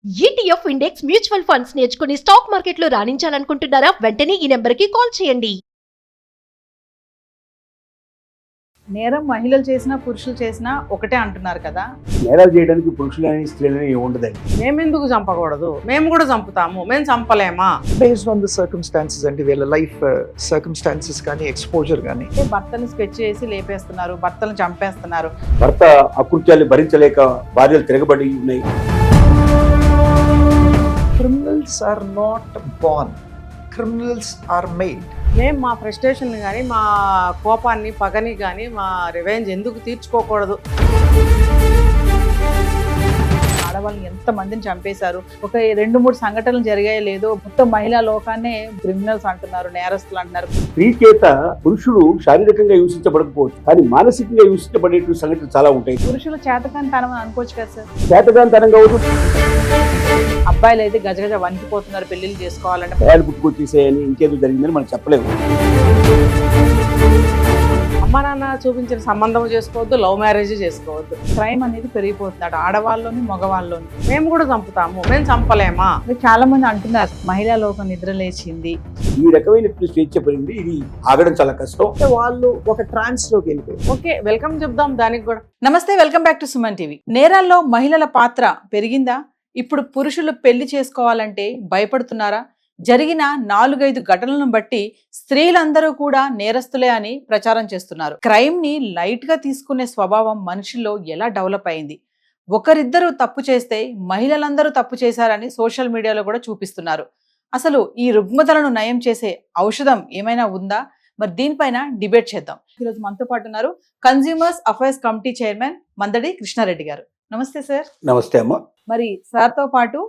ETF index mutual funds నేర్చుకుని stock మార్కెట్లో రాణించాలనుకుంటున్నారా? వెంటనే ఈ నెంబర్కి కాల్ చేయండి. నేరం మహిళలు చేసినా పురుషులు చేసినా ఒకటే అంటున్నారు కదా. నేరాలు చేయడానికి పురుషులని స్త్రీలని ఉండదండి. మేమెందుకు చంపకూడదు, మేము కూడా చంపుతాము, మేము చంపలేమా? బేస్డ్ ఆన్ ద సర్కమ్స్టాన్సెస్ అంటే వీళ్ళ లైఫ్ సర్కమ్స్టాన్సెస్ కానీ ఎక్స్పోజర్ కానీ. భర్తను స్కెచ్ చేసి లేపేస్తున్నారు, భర్తను చంపేస్తున్నారు. భర్త అకృత్యాలు భరించలేక భార్యలు తిరగబడి ఉన్నాయి. Criminals are not born, criminals are made. మేము మా ఫ్రస్ట్రేషన్ కానీ, మా కోపాన్ని, పగని కానీ, మా రివెంజ్ ఎందుకు తీర్చుకోకూడదు? ఆడవాళ్ళని ఎంత మందిని చంపేశారు. ఒక 2-3 సంఘటనలు జరిగాయో లేదో మొత్తం మహిళా లోకాన్నే క్రిమినల్స్ అంటున్నారు, నేరస్తులు అంటున్నారు. స్త్రీ చేత పురుషుడు శారీరకంగా హింసించబడకపోవచ్చు, కానీ మానసికంగా హింసించబడేటువంటి సంఘటనలు చాలా ఉంటాయి. పురుషులు చేతకాని తనం అని అనుకోవచ్చు కదా సార్. చేతగాంతనంగా అవుతుంది. అబ్బాయిలు అయితే గజగజ వణికిపోతున్నారు పెళ్లిళ్ళు చేసుకోవాలంటే. భయాలు పుట్టుకొచ్చేసాయని ఇంకేదో జరిగిందని మనం చెప్పలేము. అమ్మ నాన్న చూపించిన సంబంధం చేసుకోవద్దు, లవ్ మ్యారేజ్ చేసుకోవద్దు. క్రైమ్ అనేది పెరిగిపోతుంది అటు ఆడవాళ్ళలోని మగవాళ్ళలోని. మేము కూడా చంపుతాము, మేము చంపలేమా? చాలా మంది అంటున్నారు మహిళా లోకం నిద్ర లేచింది. ఈ రకమైన స్వేచ్ఛ పెరిగింది, ఇది ఆగడం చాలా కష్టం. వాళ్ళు ఒక ట్రాన్స్ లోకి వెళ్ళిపోయారు. ఓకే, వెల్కమ్ చెప్దాం దానికి కూడా. నమస్తే, welcome back to Suman TV. నేరాల్లో మహిళల పాత్ర పెరిగిందా? ఇప్పుడు పురుషులు పెళ్లి చేసుకోవాలంటే భయపడుతున్నారా? జరిగిన 4-5 ఘటనలను బట్టి స్త్రీలందరూ కూడా నేరస్తులే అని ప్రచారం చేస్తున్నారు. క్రైమ్ ని లైట్ గా తీసుకునే స్వభావం మనుషుల్లో ఎలా డెవలప్ అయింది? ఒకరిద్దరు తప్పు చేస్తే మహిళలందరూ తప్పు చేశారని సోషల్ మీడియాలో కూడా చూపిస్తున్నారు. అసలు ఈ రుగ్మతలను నయం చేసే ఔషధం ఏమైనా ఉందా? మరి దీనిపైన డిబేట్ చేద్దాం. ఈరోజు మనతో పాటు ఉన్నారు consumers affairs committee chairman Mandadi Krishna Reddy గారు. నమస్తే సార్. నమస్తే అమ్మ. మరి సార్తో పాటు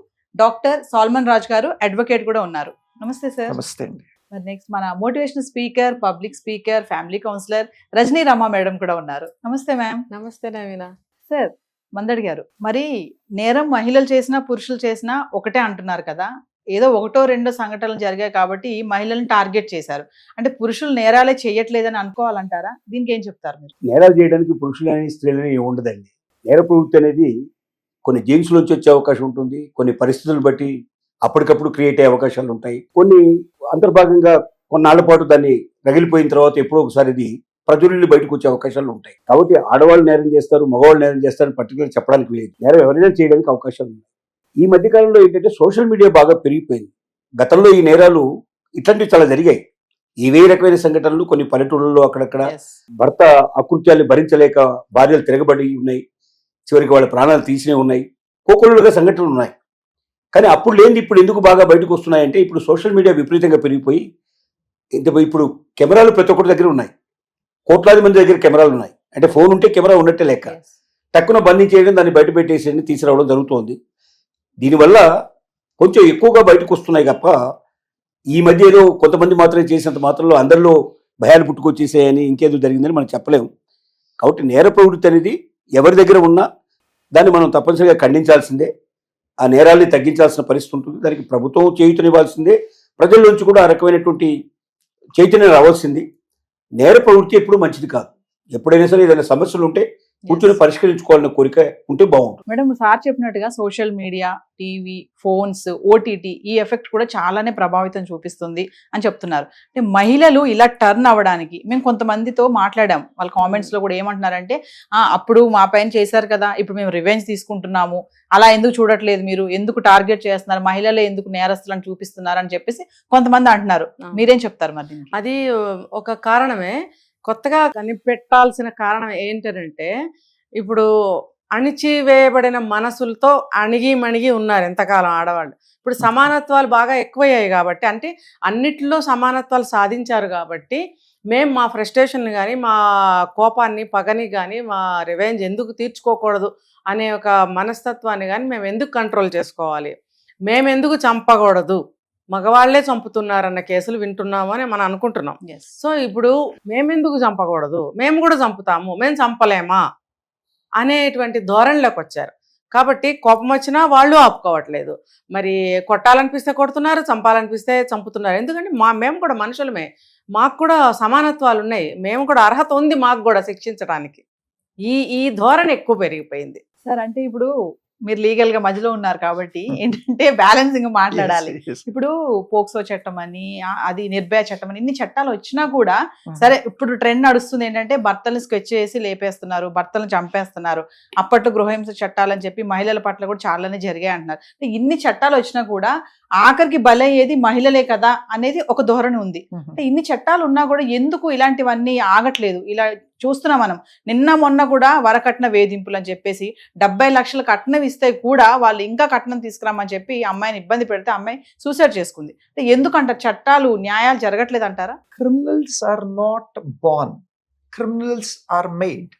డాక్టర్ సాల్మన్ రాజ్ గారు, అడ్వకేట్ కూడా ఉన్నారు. నమస్తే సార్. నమస్తే అండి. మరి నెక్స్ట్ మన motivational speaker, public speaker, family counsellor Rajani Rama madam కూడా ఉన్నారు. నమస్తే మ్యామ్. నమస్తే నవీనా. సార్, మందడి గారు, మరి నేరం మహిళలు చేసినా పురుషులు చేసినా ఒకటే అంటున్నారు కదా. ఏదో 1-2 సంఘటనలు జరిగాయి కాబట్టి మహిళలను టార్గెట్ చేశారు. అంటే పురుషులు నేరాలే చేయట్లేదని అనుకోవాలంటారా? దీనికి ఏం చెప్తారు మీరు? నేరాలు చేయడానికి పురుషులని స్త్రీలని ఉండదండి. నేర ప్రవృత్తి అనేది కొన్ని జీన్స్ నుంచి వచ్చే అవకాశం ఉంటుంది, కొన్ని పరిస్థితులను బట్టి అప్పటికప్పుడు క్రియేట్ అయ్యే అవకాశాలు ఉంటాయి, కొన్ని అంతర్భాగంగా కొన్నాళ్ల పాటు దాన్ని రగిలిపోయిన తర్వాత ఎప్పుడో ఒకసారి ఇది ప్రజలు బయటకు వచ్చే అవకాశాలు ఉంటాయి. కాబట్టి ఆడవాళ్ళు నేరం చేస్తారు, మగవాళ్ళు నేరం చేస్తారు పర్టికులర్ చెప్పడానికి లేదు. నేరం ఎవరైనా చేయడానికి అవకాశాలు ఉన్నాయి. ఈ మధ్య కాలంలో ఏంటంటే సోషల్ మీడియా బాగా పెరిగిపోయింది. గతంలో ఈ నేరాలు ఇట్లాంటివి చాలా జరిగాయి. ఇవే రకమైన సంఘటనలు కొన్ని పల్లెటూళ్ళలో అక్కడక్కడ భర్త అకృత్యాలు భరించలేక భార్యలు తిరగబడి ఉన్నాయి, చివరికి వాళ్ళ ప్రాణాలు తీసినే ఉన్నాయి, కోకొల్లుగా సంఘటనలు ఉన్నాయి. కానీ అప్పుడు లేనిది ఇప్పుడు ఎందుకు బాగా బయటకు వస్తున్నాయంటే ఇప్పుడు సోషల్ మీడియా విపరీతంగా పెరిగిపోయి ఇప్పుడు కెమెరాలు ప్రతి ఒక్కరి దగ్గర ఉన్నాయి, కోట్లాది మంది దగ్గర కెమెరాలు ఉన్నాయి. అంటే ఫోన్ ఉంటే కెమెరా ఉన్నట్టే లెక్క. టక్కున బంధించేయడం, దాన్ని బయట పెట్టేసేయడం, తీసుకురావడం జరుగుతోంది. దీనివల్ల కొంచెం ఎక్కువగా బయటకు వస్తున్నాయి తప్ప ఈ మధ్య ఏదో కొంతమంది మాత్రమే చేసినంత మాత్రంలో అందరిలో భయాలు పుట్టుకొచ్చేసాయని ఇంకేదో జరిగిందని మనం చెప్పలేము. కాబట్టి నేర ప్రవృత్తి అనేది ఎవరి దగ్గర ఉన్నా దాన్ని మనం తప్పనిసరిగా ఖండించాల్సిందే. ఆ నేరాల్ని తగ్గించాల్సిన పరిస్థితి ఉంటుంది. దానికి ప్రభుత్వం చేయూతనివ్వాల్సిందే, ప్రజల నుంచి కూడా ఆ రకమైనటువంటి చైతన్యం రావాల్సింది. నేర ప్రవృత్తి ఎప్పుడు మంచిది కాదు. ఎప్పుడైనా సరే ఏదైనా సమస్యలు ఉంటే కూర్చొని పరిష్కరించుకోవాలన్న కోరిక ఉంటే బాగుంటుంది. మేడం, సార్ చెప్పినట్టుగా social media, TV, phones, OTT ఈ ఎఫెక్ట్ కూడా చాలానే ప్రభావితం చూపిస్తుంది అని చెప్తున్నారు. అంటే మహిళలు ఇలా టర్న్ అవ్వడానికి మేము కొంతమందితో మాట్లాడాం. వాళ్ళ కామెంట్స్ లో కూడా ఏమంటున్నారంటే, అప్పుడు మా పైన చేశారు కదా, ఇప్పుడు మేము రివెంజ్ తీసుకుంటున్నాము, అలా ఎందుకు చూడట్లేదు, మీరు ఎందుకు టార్గెట్ చేస్తున్నారు, మహిళలే ఎందుకు నేరస్తులను చూపిస్తున్నారు అని చెప్పేసి కొంతమంది అంటున్నారు. మీరేం చెప్తారు మరి? అది ఒక కారణమే. కొత్తగా కనిపెట్టాల్సిన కారణం ఏంటంటే, ఇప్పుడు అణిచివేయబడిన మనసులతో అణిగి మణిగి ఉన్నారు ఎంతకాలం ఆడవాళ్ళు. ఇప్పుడు సమానత్వాలు బాగా ఎక్కువయ్యాయి కాబట్టి, అంటే అన్నిటిలో సమానత్వాలు సాధించారు కాబట్టి మేము మా ఫ్రస్ట్రేషన్ కానీ, మా కోపాన్ని, పగని కానీ, మా రివెంజ్ ఎందుకు తీర్చుకోకూడదు అనే ఒక మనస్తత్వాన్ని కానీ మేము ఎందుకు కంట్రోల్ చేసుకోవాలి, మేము ఎందుకు చంపకూడదు, మగవాళ్లే చంపుతున్నారన్న కేసులు వింటున్నాము అని మనం అనుకుంటున్నాం. సో ఇప్పుడు మేమెందుకు చంపకూడదు, మేము కూడా చంపుతాము, మేము చంపలేమా అనేటువంటి ధోరణిలోకి వచ్చారు. కాబట్టి కోపం వచ్చినా వాళ్ళు ఆపుకోవట్లేదు. మరి కొట్టాలనిపిస్తే కొడుతున్నారు, చంపాలనిపిస్తే చంపుతున్నారు. ఎందుకంటే మేము కూడా మనుషులమే, మాకు కూడా సమానత్వాలు ఉన్నాయి, మేము కూడా అర్హత ఉంది మాకు కూడా శిక్షించడానికి. ఈ ధోరణి ఎక్కువ పెరిగిపోయింది సార్. అంటే ఇప్పుడు మీరు లీగల్ గా మధ్యలో ఉన్నారు కాబట్టి ఏంటంటే బ్యాలెన్సింగ్ మాట్లాడాలి. Yes, yes. ఇప్పుడు పోక్సో చట్టం అని అది నిర్భయ చట్టం అని ఇన్ని చట్టాలు వచ్చినా కూడా సరే ఇప్పుడు ట్రెండ్ నడుస్తుంది ఏంటంటే భర్తలను స్కెచ్ చేసి లేపేస్తున్నారు, భర్తలను చంపేస్తున్నారు. అప్పట్లో గృహహింస చట్టాలని చెప్పి మహిళల పట్ల కూడా చాలానే జరిగాయి అంటున్నారు. అంటే ఇన్ని చట్టాలు వచ్చినా కూడా ఆఖరికి బలయ్యేది మహిళలే కదా అనేది ఒక ధోరణి ఉంది. అంటే ఇన్ని చట్టాలు ఉన్నా కూడా ఎందుకు ఇలాంటివన్నీ ఆగట్లేదు? ఇలా చూస్తున్నాం మనం. నిన్న మొన్న కూడా వరకట్న వేధింపులు అని చెప్పేసి 70 లక్షల కట్నం ఇస్తే కూడా వాళ్ళు ఇంకా కట్నం తీసుకురామని చెప్పి అమ్మాయిని ఇబ్బంది పెడితే అమ్మాయి సూసైడ్ చేసుకుంది. అంటే ఎందుకంటారు చట్టాలు న్యాయాలు జరగట్లేదు అంటారా? Criminals are not born. Criminals are made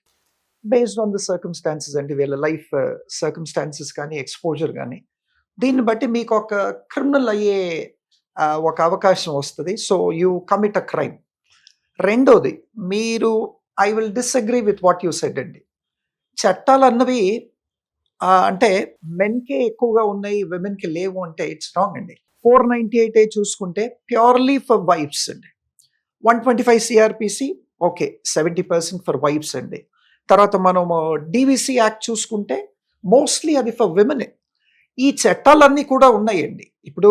based on the circumstances and వీళ్ళ లైఫ్ circumstances కానీ ఎక్స్పోజర్ కానీ దీన్ని బట్టి మీకు ఒక క్రిమినల్ అయ్యే ఒక అవకాశం వస్తుంది. So you commit a crime. రెండోది, మీరు I will disagree with what you said అండి. చట్టాలు అన్నవి అంటే మెన్కే ఎక్కువగా ఉన్నాయి, విమెన్కి లేవు అంటే ఇట్స్ రాంగ్ అండి. 498 చూసుకుంటే ప్యూర్లీ ఫర్ వైఫ్స్ అండి. 125 సిఆర్పిసి ఓకే 70% ఫర్ వైఫ్స్ అండి. తర్వాత మనము డివిసి యాక్ట్ చూసుకుంటే మోస్ట్లీ అది ఫర్ విమెనే. ఈ చట్టాలన్నీ కూడా ఉన్నాయండి. ఇప్పుడు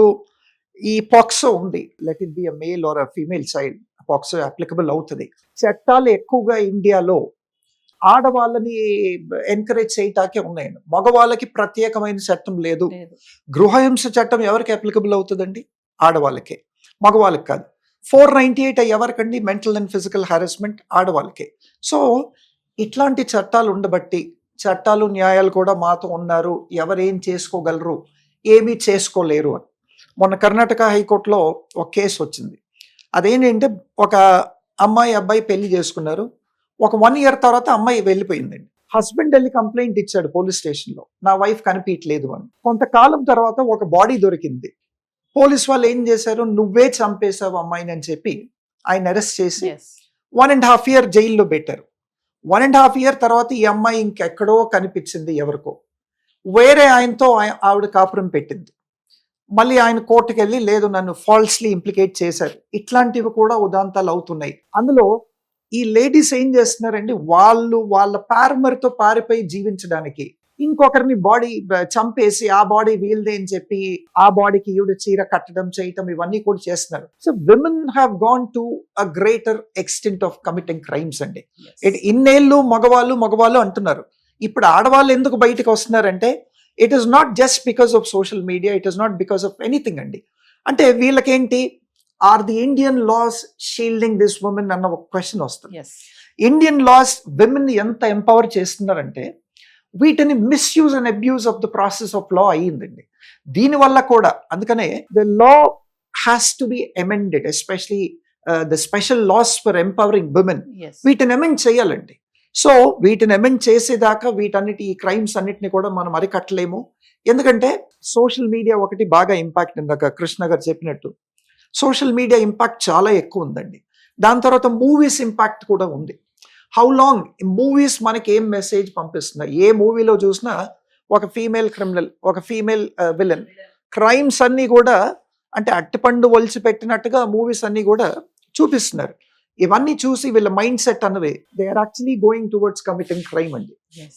ఈ పాక్సో ఉంది, let it be a male or a female child, POCSO applicable అవుతుంది. చట్టాలు ఎక్కువగా ఇండియాలో ఆడవాళ్ళని ఎంకరేజ్ చేయటాకే ఉన్నాయండి. మగవాళ్ళకి ప్రత్యేకమైన చట్టం లేదు. గృహహింస చట్టం ఎవరికి అప్లికబుల్ అవుతుందండి? ఆడవాళ్ళకే, మగవాళ్ళకి కాదు. 498 ఎవరికండి? మెంటల్ అండ్ ఫిజికల్ హారాస్మెంట్ ఆడవాళ్ళకే. సో ఇట్లాంటి చట్టాలు ఉండబట్టి చట్టాలు న్యాయాలు కూడా మాతో ఉన్నారు, ఎవరేం చేసుకోగలరు, ఏమీ చేసుకోలేరు అని. మొన్న కర్ణాటక హైకోర్టులో ఒక కేసు వచ్చింది. అదేంటంటే ఒక అబ్బాయి పెళ్లి చేసుకున్నారు. ఒక 1 year తర్వాత అమ్మాయి వెళ్ళిపోయిందండి. హస్బెండ్ వెళ్ళి కంప్లైంట్ ఇచ్చాడు పోలీస్ స్టేషన్లో, నా వైఫ్ కనిపించలేదు అని. కొంతకాలం తర్వాత ఒక బాడీ దొరికింది. పోలీస్ వాళ్ళు ఏం చేశారు, నువ్వే చంపేశావు అమ్మాయిని అని చెప్పి ఆయన అరెస్ట్ చేసి 1.5 year జైల్లో పెట్టారు. 1.5 year తర్వాత ఈ అమ్మాయి ఇంకెక్కడో కనిపించింది ఎవరికో, వేరే ఆయనతో ఆవిడ కాపురం పెట్టింది. మళ్ళీ ఆయన కోర్టుకు వెళ్ళి లేదు నన్ను ఫాల్స్లీ ఇంప్లికేట్ చేశారు. ఇట్లాంటివి కూడా ఉదాంతాలు అవుతున్నాయి. అందులో ఈ లేడీస్ ఏం చేస్తున్నారండి, వాళ్ళు వాళ్ళ పారమరితో పారిపోయి జీవించడానికి ఇంకొకరిని బాడీ చంపేసి ఆ బాడీ వీల్దే అని చెప్పి ఆ బాడీకి ఈవిడ చీర కట్టడం చేయటం ఇవన్నీ కూడా చేస్తున్నారు. So women have gone to a greater extent of committing crimes అండి. ఇన్నేళ్ళు మగవాళ్ళు అంటున్నారు. ఇప్పుడు ఆడవాళ్ళు ఎందుకు బయటకు వస్తున్నారంటే it is not just because of social media, it is not because of anything అండి. అంటే వీళ్ళకేంటి, are the Indian laws shielding this women అన్న ఒక క్వశ్చన్ వస్తుంది. ఇండియన్ లాస్ విమెన్ ఎంత ఎంపవర్ చేస్తున్నారంటే వీటిని misuse and abuse of the process of law అయ్యిందండి. దీనివల్ల కూడా అందుకనే the law has to be amended, especially the special laws for empowering women. వీటిని అమెండ్ చేయాలండి. సో వీటిని అమెండ్ చేసేదాకా వీటన్నిటి ఈ క్రైమ్స్ అన్నిటిని కూడా మనం అరికట్టలేము. ఎందుకంటే సోషల్ మీడియా ఒకటి బాగా ఇంపాక్ట్, ఇందాక కృష్ణ గారు చెప్పినట్టు సోషల్ మీడియా ఇంపాక్ట్ చాలా ఎక్కువ ఉందండి. దాని తర్వాత మూవీస్ ఇంపాక్ట్ కూడా ఉంది. హౌ లాంగ్ మూవీస్ మనకి ఏం మెసేజ్ పంపిస్తున్నాయి? ఏ మూవీలో చూసినా ఒక ఫీమేల్ క్రిమినల్, ఒక ఫీమేల్ విలన్, క్రైమ్స్ అన్నీ కూడా అంటే అట్టిపండు ఒలిచి పెట్టినట్టుగా మూవీస్ అన్నీ కూడా చూపిస్తున్నారు. ఇవన్నీ చూసి వీళ్ళ మైండ్ సెట్ అన్నవి they are actually going towards committing crime అండి.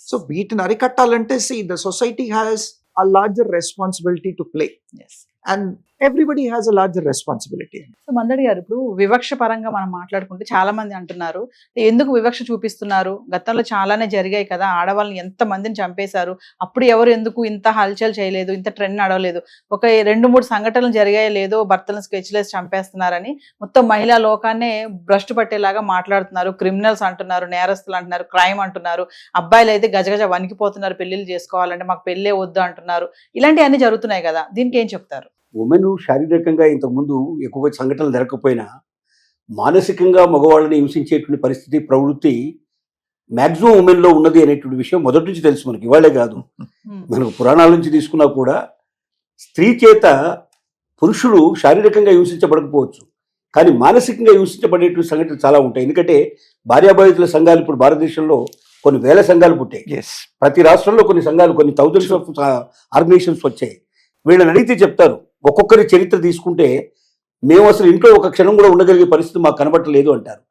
సో వీటిని అరికట్టాలంటే the society has a larger responsibility to play and everybody has a larger responsibility. So Mandadi గారు, ఇప్పుడు వివక్ష పరంగా మనం మాట్లాడుకుంటే చాలా మంది అంటున్నారు ఎందుకు వివక్ష చూపిస్తున్నారు, గతంలో చాలానే జరిగాయి కదా, ఆడవాళ్ళని ఎంత మందిని చంపేశారు, అప్పుడు ఎవరు ఎందుకు ఇంత హల్చల్ చేయలేదు, ఇంత ట్రెండ్ నడవలేదు, ఒక 2-3 సంఘటనలు జరిగాయో లేదో భర్తలను స్కెచ్లేసి చంపేస్తున్నారని మొత్తం మహిళా లోకాన్నే భ్రష్టు పట్టేలాగా మాట్లాడుతున్నారు. క్రిమినల్స్ అంటున్నారు, నేరస్తులు అంటున్నారు, క్రైమ్ అంటున్నారు. అబ్బాయిలు అయితే గజగజ వణికిపోతున్నారు పెళ్లిళ్ళు చేసుకోవాలంటే, మాకు పెళ్ళే వద్దు అంటున్నారు. ఇలాంటివన్నీ జరుగుతున్నాయి కదా, దీనికి ఏం చెప్తారు? ఉమెన్ శారీరకంగా ఇంతకుముందు ఎక్కువగా సంఘటనలు జరగకపోయినా మానసికంగా మగవాళ్ళని హింసించేటువంటి పరిస్థితి, ప్రవృత్తి మ్యాక్సిమం ఉమెన్లో ఉన్నది అనేటువంటి విషయం మొదటి నుంచి తెలుసు మనకి. ఇవాళే కాదు, మనకు పురాణాల నుంచి తీసుకున్నా కూడా స్త్రీ చేత పురుషుడు శారీరకంగా హింసించబడకపోవచ్చు, కానీ మానసికంగా హింసించబడేటువంటి సంఘటనలు చాలా ఉంటాయి. ఎందుకంటే భార్యాభార్యల సంఘాలు ఇప్పుడు భారతదేశంలో కొన్ని వేల సంఘాలు పుట్టాయి. ప్రతి రాష్ట్రంలో కొన్ని సంఘాలు, కొన్ని థౌజండ్స్ ఆఫ్ ఆర్గనైజేషన్స్ వచ్చాయి. వీళ్ళని అడిగితే చెప్తారు, ఒక్కొక్కరి చరిత్ర తీసుకుంటే మేము అసలు ఇంట్లో ఒక క్షణం కూడా ఉండగలిగే పరిస్థితి మాకు కనబట్టలేదు అంటారు.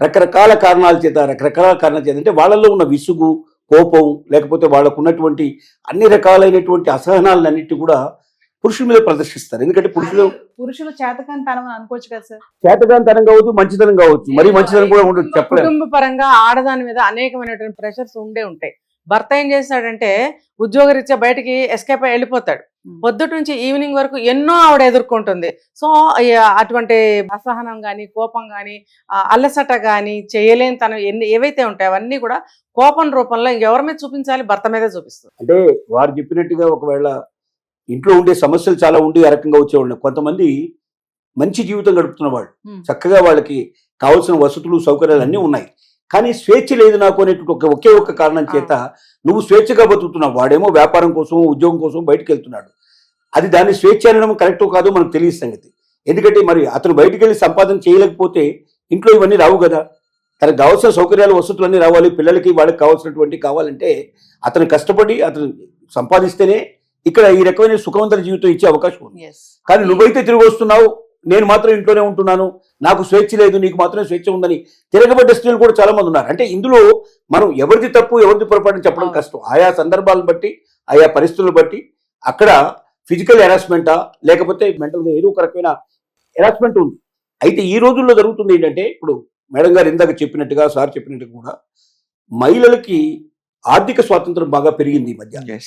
రకరకాల కారణాల చేత అంటే వాళ్ళల్లో ఉన్న విసుగు, కోపం, లేకపోతే వాళ్ళకు ఉన్నటువంటి అన్ని రకాలైనటువంటి అసహనాలన్నిటి కూడా పురుషుల మీద ప్రదర్శిస్తారు. ఎందుకంటే పురుషులు చేతకాని తనం అని అనుకోవచ్చు కదా సార్. చేతగానితనం కావచ్చు, మంచితనం కావచ్చు, మరి మంచితనం కూడా ఉండదు, చెప్పలేదు. కుటుంబ పరంగా ఆడదాని మీద అనేకమైనటువంటి ప్రెషర్స్ ఉంటాయి. భర్త ఏం చేస్తాడంటే ఉద్యోగరీత్యా బయటికి ఎస్కేప్ అయి వెళ్ళిపోతాడు. పొద్దుటి నుంచి ఈవినింగ్ వరకు ఎన్నో ఆవిడ ఎదుర్కొంటుంది. సో అటువంటి అసహనం కానీ, కోపం కానీ, అలసట కానీ, చేయలేని తను ఏవైతే ఉంటాయో అవన్నీ కూడా కోపం రూపంలో ఇంకెవరి మీద చూపించాలి? భర్త మీదే చూపిస్తుంది. అంటే వారు చెప్పినట్టుగా ఒకవేళ ఇంట్లో ఉండే సమస్యలు చాలా ఉండి ఆ రకంగా వచ్చేవాళ్ళు. కొంతమంది మంచి జీవితం గడుపుతున్న వాళ్ళు, చక్కగా వాళ్ళకి కావాల్సిన వసతులు సౌకర్యాలు అన్నీ ఉన్నాయి, కానీ స్వేచ్ఛ లేదు నాకు అనేటువంటి ఒకే ఒక్క కారణం చేత నువ్వు స్వేచ్ఛగా బతుకుతున్నావు, వాడేమో వ్యాపారం కోసం ఉద్యోగం కోసం బయటకు వెళ్తున్నాడు. అది దాన్ని స్వేచ్ఛ అనడం కరెక్టో కాదో మనకు తెలియదు సంగతి. ఎందుకంటే మరి అతను బయటికి వెళ్ళి సంపాదన చేయలేకపోతే ఇంట్లో ఇవన్నీ రావు కదా. తనకు కావాల్సిన సౌకర్యాలు వసతులు అన్నీ రావాలి, పిల్లలకి వాళ్ళకి కావాల్సినటువంటి కావాలంటే అతను కష్టపడి అతను సంపాదిస్తేనే ఇక్కడ ఈ రకమైన సుఖవంతర జీవితం ఇచ్చే అవకాశం ఉంది. కానీ నువ్వైతే తిరిగి వస్తున్నావు, నేను మాత్రం ఇంట్లోనే ఉంటున్నాను, నాకు స్వేచ్ఛ లేదు, నీకు మాత్రమే స్వేచ్ఛ ఉందని తిరగబడ్డ స్త్రీలు కూడా చాలా మంది ఉన్నారు. అంటే ఇందులో మనం ఎవరిది తప్పు ఎవరిది పొరపాటు చెప్పడం కష్టం. ఆయా సందర్భాలను బట్టి, ఆయా పరిస్థితులను బట్టి అక్కడ ఫిజికల్ హెరాస్మెంటా లేకపోతే మెంటల్గా ఏదో ఒక రకమైన హెరాస్మెంట్ ఉంది. అయితే ఈ రోజుల్లో జరుగుతుంది ఏంటంటే, ఇప్పుడు మేడం గారు ఇందాక చెప్పినట్టుగా, సార్ చెప్పినట్టుగా కూడా మహిళలకి ఆర్థిక స్వాతంత్రం బాగా పెరిగింది ఈ మధ్య.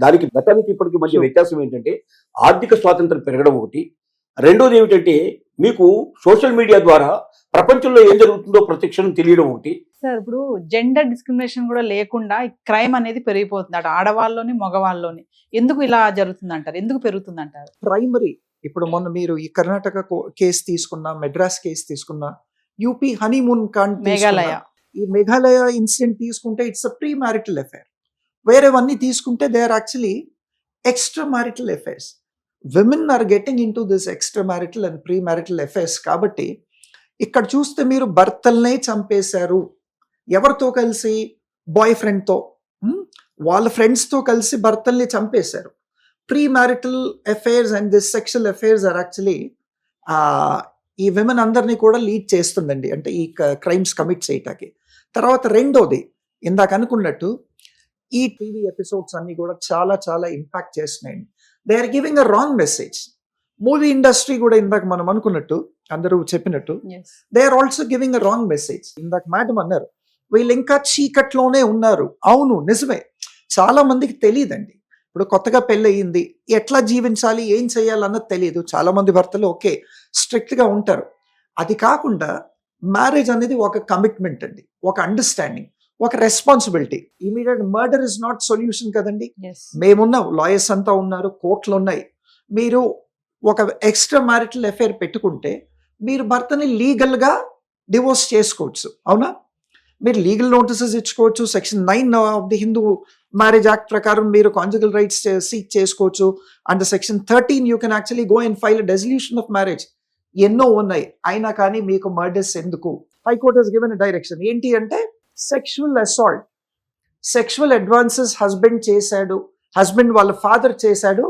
దానికి గతానికి ఇప్పటికి మధ్య వ్యత్యాసం ఏంటంటే, ఆర్థిక స్వాతంత్రం పెరగడం ఒకటి, రెండోది ఏమిటంటే మీకు సోషల్ మీడియా ద్వారా ప్రపంచంలో ఏం జరుగుతుందో ప్రత్యక్షం తెలియడం ఒకటి. సార్ ఇప్పుడు జెండర్ డిస్క్రిమినేషన్ కూడా లేకుండా క్రైమ్ అనేది పెరిగిపోతుంది అటు ఆడవాళ్ళలోని మగవాళ్ళలోని. ఎందుకు ఇలా జరుగుతుంది అంటారు? ఎందుకు పెరుగుతుంది అంటారు? ప్రైమరీ ఇప్పుడు మొన్న మీరు ఈ కర్ణాటక కేసు తీసుకున్నా, మెడ్రాస్ కేసు తీసుకున్నా, యూపీ హనీమూన్ కాండ్, మేఘాలయ, ఈ మేఘాలయ ఇన్సిడెంట్ తీసుకుంటే it's a pre marital affair. వేరేవన్నీ తీసుకుంటే they are actually extra marital affairs. Women are getting into this extra marital and pre marital affairs. కాబట్టి ఇక్కడ చూస్తే మీరు భర్తల్నే చంపేశారు. ఎవరితో కలిసి? బాయ్ ఫ్రెండ్తో, వాళ్ళ ఫ్రెండ్స్తో కలిసి భర్తల్ని చంపేశారు. Pre marital affairs and this sexual affairs are actually ఈ విమెన్ అందరినీ కూడా లీడ్ చేస్తుందండి, అంటే ఈ క్రైమ్స్ కమిట్ చేయటానికి. తర్వాత రెండోది ఇందాక అనుకున్నట్టు ఈ టీవీ ఎపిసోడ్స్ అన్ని కూడా చాలా చాలా ఇంపాక్ట్ చేస్తున్నాయండి. They are giving a wrong message. Movie industry కూడా ఇందాక మనం అనుకున్నట్టు, అందరూ చెప్పినట్టు, they are also giving a wrong message. ఇందాక మేడం అన్నారు వీళ్ళు ఇంకా చీకట్లోనే ఉన్నారు. అవును, నిజమే. చాలా మందికి తెలియదండి. ఇప్పుడు కొత్తగా పెళ్ళయింది, ఎట్లా జీవించాలి, ఏం చేయాలన్నది తెలియదు. చాలా మంది భర్తలు ఓకే స్ట్రిక్ట్గా ఉంటారు. అది కాకుండా మ్యారేజ్ అనేది ఒక కమిట్మెంట్ అండి, ఒక అండర్స్టాండింగ్, ఒక responsibility. Immediate murder is not solution కదండి. మేమున్నాం, లాయర్స్ అంతా ఉన్నారు, కోర్టులు ఉన్నాయి. మీరు ఒక ఎక్స్ట్రా మ్యారిటల్ అఫైర్ పెట్టుకుంటే మీరు భర్తని లీగల్గా డివోర్స్ చేసుకోవచ్చు. అవునా? మీరు లీగల్ నోటీసెస్ ఇచ్చుకోవచ్చు. Section 9 of the Hindu marriage act ప్రకారం మీరు కాంజుగల్ రైట్స్ సీక్ చేసుకోవచ్చు. And section 13 you can actually go and file dissolution of marriage. ఎన్నో ఉన్నాయి. అయినా కానీ మీకు మర్డర్స్ ఎందుకు? హైకోర్ట్ హస్ గివెన్ డైరెక్షన్ ఏంటి అంటే, sexual assault, sexual advances husband చేశాడు, హస్బెండ్ వాళ్ళ ఫాదర్ చేశాడు,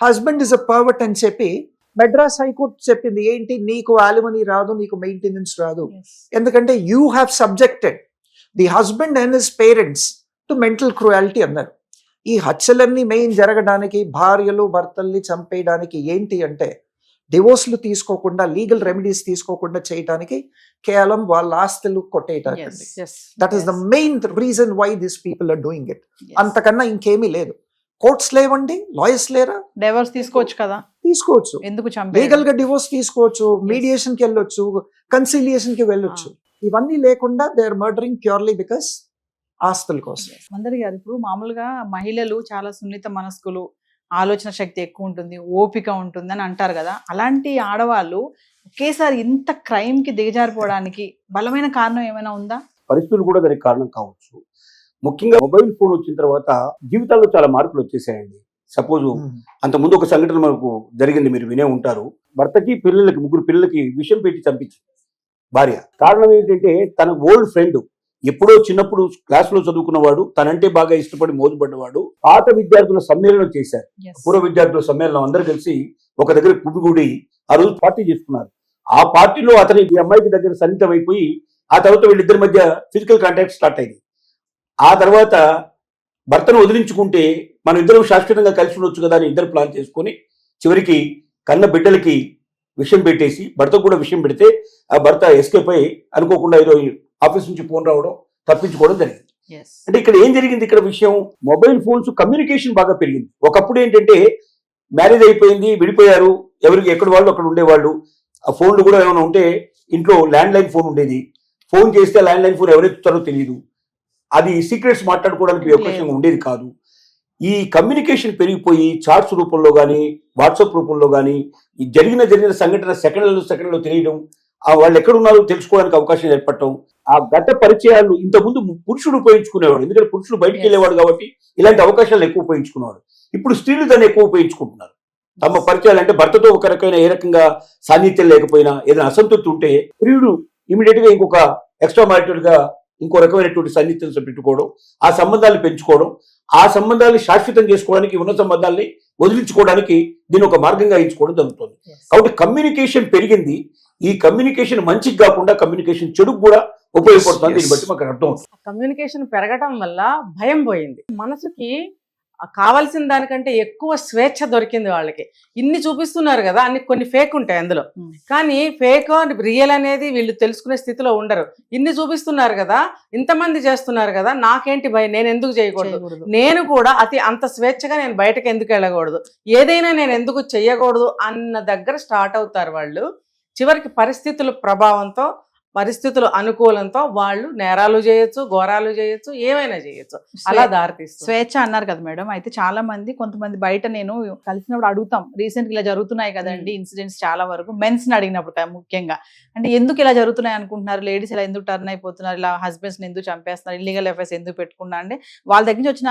హస్బెండ్ ఇస్ అ పర్వర్ట్ అని చెప్పి మెడ్రాస్ హైకోర్టు చెప్పింది ఏంటి, నీకు అలిమనీ రాదు, నీకు మెయింటెనెన్స్ రాదు. ఎందుకంటే you have subjected the husband and his parents to mental cruelty అన్నారు. ఈ హత్యలన్నీ మెయిన్ జరగడానికి, భార్యలు భర్తల్ని చంపేయడానికి ఏంటి అంటే, డివోర్స్లు తీసుకోకుండా, లీగల్ రెమెడీస్ తీసుకోకుండా చేయడానికి, కేవలం వాళ్ళ ఆస్తులు కొట్టేయటానికి. That is the main reason why this people are doing it. అంతకన్నా ఇంకేమీ లేదు. కోర్ట్స్ లేవండి, లాయర్స్ లేరా? డివోర్స్ తీసుకోవచ్చు కదా, తీసుకోవచ్చు. ఎందుకు లీగల్ గా డివోర్స్ తీసుకోవచ్చు, మీడియేషన్ కి వెళ్ళొచ్చు, కన్సిలియేషన్ కి వెళ్ళొచ్చు. ఇవన్నీ లేకుండా they are murdering purely because ఆస్తుల కోసం. మందరి గారు, ఇప్పుడు మామూలుగా మహిళలు చాలా సున్నిత మనస్కులు, ఆలోచన శక్తి ఎక్కువ ఉంటుంది, ఓపిక ఉంటుంది అని అంటారు కదా. అలాంటి ఆడవాళ్ళు ఒకేసారి ఇంత క్రైమ్ కి దిగజారిపోవడానికి బలమైన కారణం ఏమైనా ఉందా? పరిస్థితులు కూడా దానికి కారణం కావచ్చు. ముఖ్యంగా మొబైల్ ఫోన్ వచ్చిన తర్వాత జీవితాల్లో చాలా మార్పులు వచ్చేసాయండి. సపోజ్ అంతకుముందు ఒక సంఘటన మనకు జరిగింది, మీరు వినే ఉంటారు. భర్తకి పిల్లలకి, 3 పిల్లలకి విషం పెట్టి చంపించింది భార్య. కారణం ఏంటంటే, తన ఓల్డ్ ఫ్రెండ్, ఎప్పుడో చిన్నప్పుడు క్లాసులో చదువుకున్నవాడు, తనంటే బాగా ఇష్టపడి మోజుపడ్డవాడు, పాత విద్యార్థుల సమ్మేళనం చేశారు. పూర్వ విద్యార్థుల సమ్మేళనం అందరూ కలిసి ఒక దగ్గర గుడి ఆ రోజు పార్టీ చేసుకున్నారు. ఆ పార్టీలో అతని ఈ అమ్మాయికి దగ్గర సన్నిహితం అయిపోయి, ఆ తర్వాత వీళ్ళిద్దరి మధ్య ఫిజికల్ కాంటాక్ట్ స్టార్ట్ అయింది. ఆ తర్వాత భర్తను వదిలించుకుంటే మనం ఇద్దరం శాశ్వతంగా కలిసి ఉండొచ్చు కదా అని ఇద్దరు ప్లాన్ చేసుకొని చివరికి కన్న బిడ్డలకి విషయం పెట్టేసి భర్తకు కూడా విషయం పెడితే ఆ భర్త ఎస్కేప్ అయ్యి అనుకోకుండా ఏదో ఆఫీస్ నుంచి ఫోన్ రావడం తప్పించుకోవడం జరిగింది. అంటే ఇక్కడ ఏం జరిగింది, ఇక్కడ విషయం మొబైల్ ఫోన్స్ కమ్యూనికేషన్ బాగా పెరిగింది. ఒకప్పుడు ఏంటంటే మ్యారేజ్ అయిపోయింది, విడిపోయారు, ఎవరికి ఎక్కడ వాళ్ళు అక్కడ ఉండేవాళ్ళు. ఆ ఫోన్లు కూడా ఏమైనా ఉంటే ఇంట్లో ల్యాండ్ లైన్ ఫోన్ ఉండేది, ఫోన్ చేస్తే ల్యాండ్ లైన్ ఫోన్ ఎవరెత్తుతారో తెలియదు, అది సీక్రెట్స్ మాట్లాడుకోవడానికి అవకాశం ఉండేది కాదు. ఈ కమ్యూనికేషన్ పెరిగిపోయి చాట్స్ రూపంలో కానీ వాట్సాప్ రూపంలో కానీ ఈ జరిగిన సంఘటన సెకండ్లలో తెలియడం, ఆ వాళ్ళు ఎక్కడ ఉన్నారో తెలుసుకోవడానికి అవకాశం ఏర్పడటం, ఆ గత పరిచయాలు ఇంతకుముందు పురుషుడు ఉపయోగించుకునేవాడు, ఎందుకంటే పురుషుడు బయటికి వెళ్ళేవాడు కాబట్టి ఇలాంటి అవకాశాలు ఎక్కువ ఉపయోగించుకునేవాడు. ఇప్పుడు స్త్రీలు దాన్ని ఎక్కువ ఉపయోగించుకుంటున్నారు. తమ పరిచయాలు అంటే భర్తతో ఒక రకమైన ఏ రకంగా సాన్నిధ్యం లేకపోయినా ఏదైనా అసంతృప్తి ఉంటే ప్రియుడు ఇమీడియట్ గా ఇంకొక ఎక్స్ట్రా మ్యారిటల్ గా ఇంకో రకమైనటువంటి సాన్నిధ్యం పెట్టుకోవడం, ఆ సంబంధాలను పెంచుకోవడం, ఆ సంబంధాన్ని శాశ్వతం చేసుకోవడానికి ఉన్న సంబంధాలని వదిలించుకోవడానికి దీని ఒక మార్గంగా ఎంచుకోవడం జరుగుతుంది. కాబట్టి కమ్యూనికేషన్ పెరిగింది. ఈ కమ్యూనికేషన్ మంచికి కాకుండా కమ్యూనికేషన్ చెడుకు కూడా ఉపయోగపడుతుంది. దీన్ని బట్టి మాకు అర్థం అవుతుంది. కమ్యూనికేషన్ పెరగడం వల్ల భయం పోయింది, మనసుకి కావాల్సిన దానికంటే ఎక్కువ స్వేచ్ఛ దొరికింది వాళ్ళకి. ఇన్ని చూపిస్తున్నారు కదా, అన్ని కొన్ని ఫేక్ ఉంటాయి అందులో, కానీ ఫేక్ రియల్ అనేది వీళ్ళు తెలుసుకునే స్థితిలో ఉండరు. ఇన్ని చూపిస్తున్నారు కదా, ఇంతమంది చేస్తున్నారు కదా, నాకేంటి భయం, నేను ఎందుకు చేయకూడదు, నేను కూడా అంత స్వేచ్ఛగా నేను బయటకు ఎందుకు వెళ్ళకూడదు, ఏదైనా నేను ఎందుకు చెయ్యకూడదు అన్న దగ్గర స్టార్ట్ అవుతారు వాళ్ళు. చివరికి పరిస్థితుల ప్రభావంతో, పరిస్థితులు అనుకూలంతో వాళ్ళు నేరాలు చేయొచ్చు, ఘోరాలు చేయొచ్చు, ఏమైనా చేయొచ్చు. అలా దారితీస్తుంది. స్వేచ్ఛ అన్నారు కదా మేడం, అయితే చాలా మంది కొంతమంది బయట నేను కలిసినప్పుడు అడుగుతాం, రీసెంట్ గా ఇలా జరుగుతున్నాయి కదండి ఇన్సిడెంట్స్ చాలా వరకు, మెన్స్ ని అడిగినప్పుడు ముఖ్యంగా, అంటే ఎందుకు ఇలా జరుగుతున్నాయి అనుకుంటున్నారు, లేడీస్ ఇలా ఎందుకు టర్న్ అయిపోతున్నారు, ఇలా హస్బెండ్స్ ని ఎందుకు చంపేస్తున్నారు, ఇల్లీగల్ అఫైర్స్ ఎందుకు పెట్టుకున్నా అంటే వాళ్ళ దగ్గర నుంచి వచ్చిన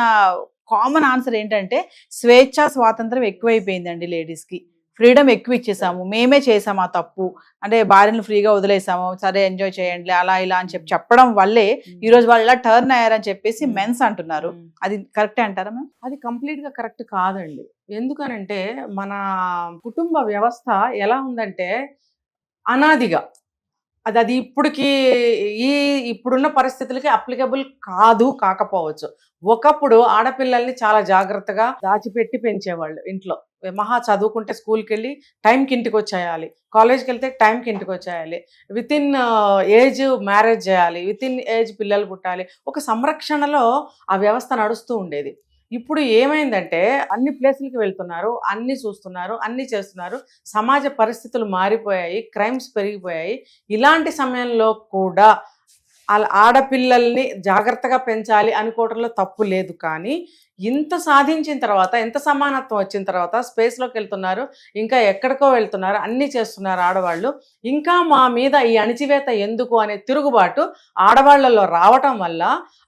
కామన్ ఆన్సర్ ఏంటంటే స్వేచ్ఛ స్వాతంత్రం ఎక్కువైపోయిందండి, లేడీస్ కి ఫ్రీడమ్ ఎక్కువ ఇచ్చేసాము, మేమే చేసాము ఆ తప్పు, అంటే భార్యను ఫ్రీగా వదిలేసాము, సరే ఎంజాయ్ చేయండి అలా ఇలా అని చెప్పడం వల్లే ఈ రోజు వాళ్ళు ఇలా టర్న్ అయ్యారని చెప్పేసి మెన్స్ అంటున్నారు. అది కరెక్టే అంటారా మ్యామ్? అది కంప్లీట్ గా కరెక్ట్ కాదండి. ఎందుకనంటే మన కుటుంబ వ్యవస్థ ఎలా ఉందంటే అనాదిగా అది ఇప్పుడున్న పరిస్థితులకి అప్లికబుల్ కాకపోవచ్చు. ఒకప్పుడు ఆడపిల్లల్ని చాలా జాగ్రత్తగా దాచిపెట్టి పెంచేవాళ్ళు ఇంట్లో. మహా చదువుకుంటే స్కూల్కి వెళ్ళి టైంకి ఇంటికి వచ్చేయాలి, కాలేజ్కి వెళ్తే టైంకి ఇంటికి వచ్చేయాలి, విత్ ఇన్ ఏజ్ మ్యారేజ్ చేయాలి, విత్ ఇన్ ఏజ్ పిల్లలు పుట్టాలి, ఒక సంరక్షణలో ఆ వ్యవస్థ నడుస్తూ ఉండేది. ఇప్పుడు ఏమైందంటే అన్ని ప్లేసులకి వెళ్తున్నారు, అన్ని చూస్తున్నారు, అన్ని చేస్తున్నారు, సమాజ పరిస్థితులు మారిపోయాయి, క్రైమ్స్ పెరిగిపోయాయి. ఇలాంటి సమయంలో కూడా ఆడపిల్లల్ని జాగ్రత్తగా పెంచాలి అనుకోవడంలో తప్పు లేదు. కానీ ఇంత సాధించిన తర్వాత, ఎంత సమానత్వం వచ్చిన తర్వాత స్పేస్లోకి వెళ్తున్నారు, ఇంకా ఎక్కడికో వెళ్తున్నారు, అన్నీ చేస్తున్నారు ఆడవాళ్ళు. ఇంకా మా మీద ఈ అణిచివేత ఎందుకు అనే తిరుగుబాటు ఆడవాళ్లలో రావటం వల్ల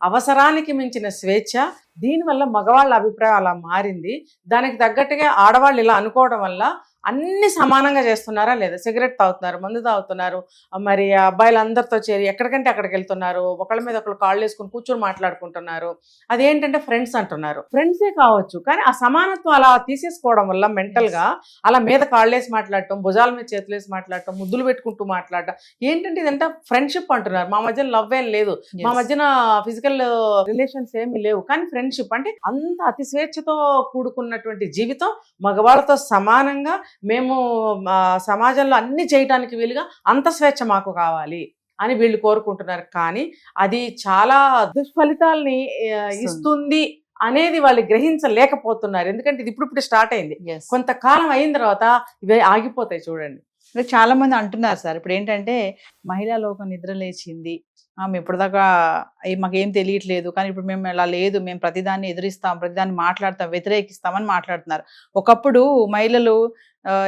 అవసరానికి మించిన స్వేచ్ఛ, దీనివల్ల మగవాళ్ళ అభిప్రాయం అలా మారింది. దానికి తగ్గట్టుగా ఆడవాళ్ళు ఇలా అనుకోవడం వల్ల అన్ని సమానంగా చేస్తున్నారా లేదా, సిగరెట్ తాగుతున్నారు, మందు తాగుతున్నారు, మరి అబ్బాయిలందరితో చేరి ఎక్కడికంటే అక్కడికి వెళ్తున్నారు, ఒకళ్ళ మీద ఒకళ్ళు కాళ్ళు వేసుకుని కూర్చొని మాట్లాడుకుంటున్నారు. అదేంటంటే ఫ్రెండ్స్ అంటున్నారు, ఫ్రెండ్సే కావచ్చు, కానీ ఆ సమానత్వం అలా తీసేసుకోవడం వల్ల మెంటల్గా అలా మీద కాళ్ళేసి మాట్లాడటం, భుజాల మీద చేతులేసి మాట్లాడటం, ముద్దులు పెట్టుకుంటూ మాట్లాడటం, ఏంటంటే ఇదంతా ఫ్రెండ్షిప్ అంటున్నారు. మా మధ్యన లవ్ ఏం లేదు, మా మధ్యన ఫిజికల్ రిలేషన్స్ ఏమీ లేవు, కానీ ఫ్రెండ్షిప్ అంటే అంత అతి స్వేచ్ఛతో కూడుకున్నటువంటి జీవితం, మగవాళ్ళతో సమానంగా మేము సమాజంలో అన్ని చేయటానికి వీలుగా అంత స్వేచ్ఛ మాకు కావాలి అని వీళ్ళు కోరుకుంటున్నారు. కానీ అది చాలా దుష్ఫలితాలని ఇస్తుంది అనేది వాళ్ళు గ్రహించలేకపోతున్నారు. ఎందుకంటే ఇది ఇప్పుడు స్టార్ట్ అయింది, కొంతకాలం అయిన తర్వాత ఇవి ఆగిపోతాయి. చూడండి, చాలా మంది అంటున్నారు సార్, ఇప్పుడు ఏంటంటే మహిళా లోకం నిద్ర లేచింది, మేము ఇప్పటిదాకా మాకేం తెలియట్లేదు, కానీ ఇప్పుడు మేము ఇలా లేదు, మేము ప్రతిదాన్ని ఎదురిస్తాం, ప్రతిదాన్ని మాట్లాడతాం, వ్యతిరేకిస్తామని మాట్లాడుతున్నారు. ఒకప్పుడు మహిళలు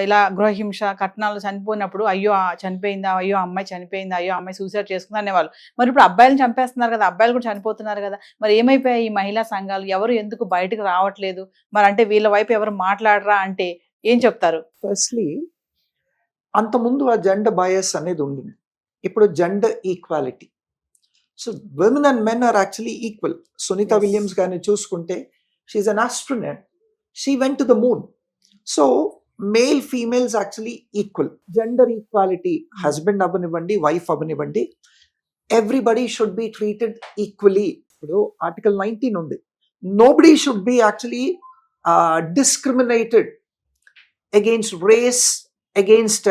ఇలా గృహహింస, కట్నాలు చనిపోయినప్పుడు అయ్యో చనిపోయిందా, అయ్యో అమ్మాయి చనిపోయిందా, అయ్యో అమ్మాయి సూసైడ్ చేసుకుందా అనేవాళ్ళు. మరి ఇప్పుడు అబ్బాయిలను చంపేస్తున్నారు కదా, అబ్బాయిలు కూడా చనిపోతున్నారు కదా, మరి ఏమైపోయాయి ఈ మహిళా సంఘాలు, ఎవరు ఎందుకు బయటకు రావట్లేదు, మరి అంటే వీళ్ళ వైపు ఎవరు మాట్లాడరా అంటే ఏం చెప్తారు? ఫస్ట్లీ అంతకుముందు ఆ జెండర్ బయాస్ అనేది ఉండింది, ఇప్పుడు gender equality. So women and men are actually equal. Sunita Williams గారిని చూసుకుంటే she's an astronaut, she went to the moon. So male females actually equal. Gender equality, husband avaniవ్వండి, wife avaniవ్వండి, everybody should be treated equally. ఇప్పుడు article 19 ఉంది, nobody should be actually discriminated against race, against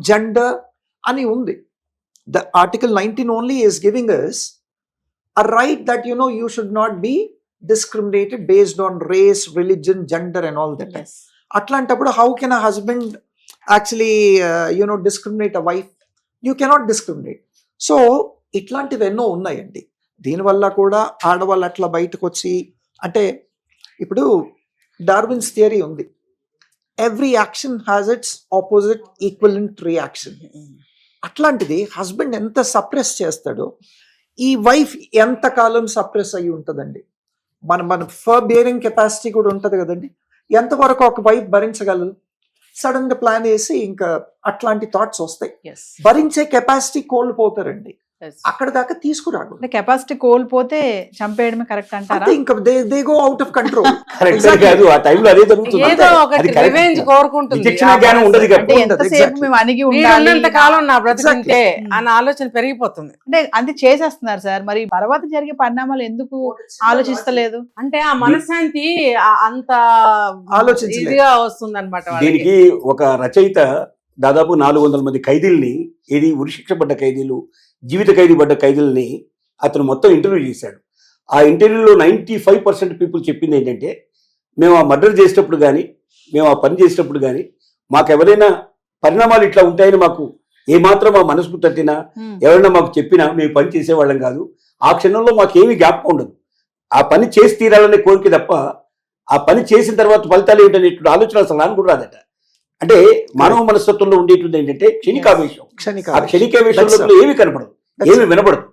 gender ani undi. The article 19 only is giving us a right that you should not be discriminated based on race, religion, gender and all that. Yes. అట్లాంటప్పుడు how can a husband actually discriminate a wife? You cannot discriminate. So ఇట్లాంటివి ఎన్నో ఉన్నాయండి. దీనివల్ల కూడా ఆడవాళ్ళు అట్లా బయటకు వచ్చి, అంటే ఇప్పుడు డార్విన్స్ థియరీ ఉంది, every action has its opposite equivalent reaction. అట్లాంటిది హస్బెండ్ ఎంత సప్రెస్ చేస్తాడో ఈ వైఫ్ ఎంత కాలం సప్రెస్ అయ్యి ఉంటుందండి. మన ఫర్ బియరింగ్ కెపాసిటీ కూడా ఉంటుంది కదండి. ఎంతవరకు ఒక వైఫ్ భరించగలదు? సడన్ గా ప్లాన్ వేసి ఇంకా అట్లాంటి థాట్స్ వస్తాయి. ఎస్. భరించే కెపాసిటీ కోల్పోతారండి. Yes. అక్కడ దాకా తీసుకురాదు. అంటే కెపాసిటీ కోల్పోతే చంపేయడమే కరెక్ట్ అంటారా? అంటే ఇంకా they go out of control. Correct కాదు, ఆ టైంలో అదే జరుగుతుంది. ఏదో ఒకటి రివెంజ్ కోరుకుంటుంది. విచక్షణ జ్ఞానం ఉండదు కదా. అంటే ఎంతసేపు మేము అణిగి ఉండాలి, వీళ్ళంత కాలం నా బ్రతికుంటే Exactly. అన్న ఆలోచన పెరిగిపోతుంది. అంటే అంతే చేసేస్తున్నారు సార్. మరి తర్వాత జరిగే పరిణామాలు ఎందుకు ఆలోచిస్తలేదు? అంటే ఆ మనశ్శాంతి అంత ఆలోచించలేదు. ఇదిగా వస్తుంది అనమాట. దీనికి ఒక రచయిత దాదాపు 400 మంది ఖైదీల్ని, ఏది ఉరిశిక్ష పడ్డ ఖైదీలు, జీవిత ఖైదీ పడ్డ ఖైదీలని అతను మొత్తం ఇంటర్వ్యూ చేశాడు. ఆ ఇంటర్వ్యూలో 95% పీపుల్ చెప్పింది ఏంటంటే, మేము ఆ మర్డర్ చేసేటప్పుడు కానీ, మేము ఆ పని చేసేటప్పుడు కానీ, మాకు ఎవరైనా పరిణామాలు ఇట్లా ఉంటాయని మాకు ఏమాత్రం మా మనసుకు తట్టినా, ఎవరైనా మాకు చెప్పినా మేము పని చేసేవాళ్ళం కాదు. ఆ క్షణంలో మాకేమీ జ్ఞాపకం ఉండదు. ఆ పని చేసి తీరాలనే కోరిక తప్ప ఆ పని చేసిన తర్వాత ఫలితాలు ఏంటనేటువంటి ఆలోచన అసలు నాకు కూడా రాదట. అంటే మానవ మనస్తత్వంలో ఉండేటువంటి ఏంటంటే క్షణికావేశం. ఆ క్షణికావేశంలో ఏమి కనపడదు, ఏమి వినపడదు.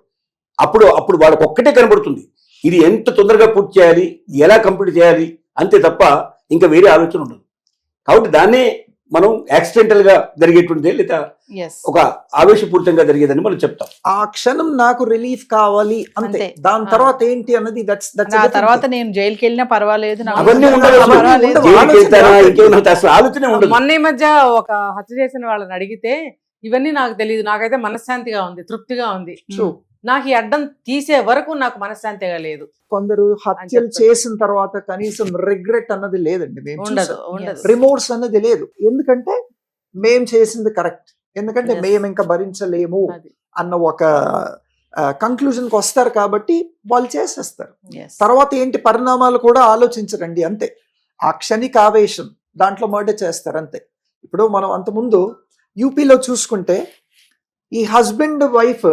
అప్పుడు వాళ్ళకి ఒక్కటే కనబడుతుంది, ఇది ఎంత తొందరగా పూర్తి చేయాలి, ఎలా కంప్లీట్ చేయాలి, అంతే తప్ప ఇంకా వేరే ఆలోచన ఉండదు. కాబట్టి దాన్నే మనం యాక్సిడెంటల్ గా జరిగేటువంటిదే, లేదా ఒక ఆవేశపూరితంగా జరిగేదని మనం చెప్తాం. ఆ క్షణం నాకు రిలీఫ్ కావాలి అంతే. దాని తర్వాత ఏంటి అన్నది తర్వాత నేను జైలుకి వెళ్ళినా పర్వాలేదు, నాకు అవన్నీ ఉండదు. పర్వాలేదు. జైలుకి వెళ్తారా, ఇంకేమన్నా అసలు ఆలోచనే ఉండదు. మొన్న ఈ మధ్య ఒక హత్య చేసిన వాళ్ళని అడిగితే ఇవన్నీ నాకు తెలియదు, నాకైతే మనశ్శాంతిగా ఉంది, తృప్తిగా ఉంది. నాకు ఈ అడ్డం తీసే వరకు నాకు మనశ్శాంతిగా లేదు. కొందరు హత్యలు చేసిన తర్వాత కనీసం రిగ్రెట్ అన్నది లేదండి. మేము ఉండదు, ఉండదు. రిమోర్స్ అన్నది లేదు. ఎందుకంటే మేం చేసింది కరెక్ట్, ఎందుకంటే Yes. మేము ఇంకా భరించలేము అది. అన్న ఒక కంక్లూజన్ కి వస్తారు కాబట్టి వాళ్ళు చేసేస్తారు. Yes. తర్వాత ఏంటి పరిణామాలు కూడా ఆలోచించరండి, అంతే. ఆ క్షణిక ఆవేశం దాంట్లో మర్డర్ చేస్తారు అంతే. ఇప్పుడు మనం అంతకుముందు యూపీలో చూసుకుంటే ఈ హస్బెండ్ వైఫ్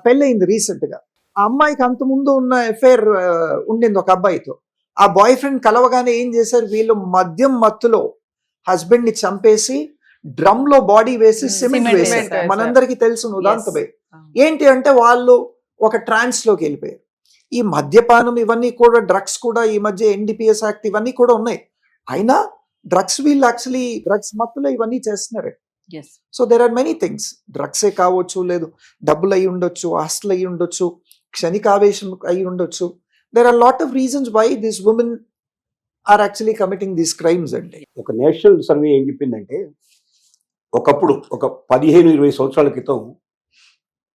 పెళ్ళయింది రీసెంట్ గా. ఆ అమ్మాయికి అంతకుముందు ఉన్న అఫైర్ ఉండింది ఒక అబ్బాయితో. ఆ బాయ్ ఫ్రెండ్ కలవగానే ఏం చేశారు వీళ్ళు, మద్యం మత్తులో హస్బెండ్ ని చంపేసి డ్రమ్ లో బాడీ వేసి సిమెంట్ Cement వేశారు. వేశారు. మనందరికి తెలుసు ఉదాంతమే. Yes. ఏంటి అంటే వాళ్ళు ఒక ట్రాన్స్ లోకి వెళ్ళిపోయారు. ఈ మద్యపానం ఇవన్నీ కూడా, డ్రగ్స్ కూడా ఈ మధ్య NDPS యాక్ట్ ఇవన్నీ కూడా ఉన్నాయి. అయినా డ్రగ్స్ వీళ్ళు యాక్చువల్లీ డ్రగ్స్ మత్తులో ఇవన్నీ చేస్తున్నారు. Yes. So there are many things. డ్రగ్సే కావచ్చు, లేదు డబ్బులు అయి ఉండొచ్చు, ఆస్తులు అయి ఉండొచ్చు, క్షణికావేశం అయి ఉండొచ్చు. There are lot of reasons why this women are actually committing these crimes అండి. ఒక నేషనల్ సర్వే ఏం చెప్పిందంటే, ఒకప్పుడు ఒక 15-20 సంవత్సరాల క్రితం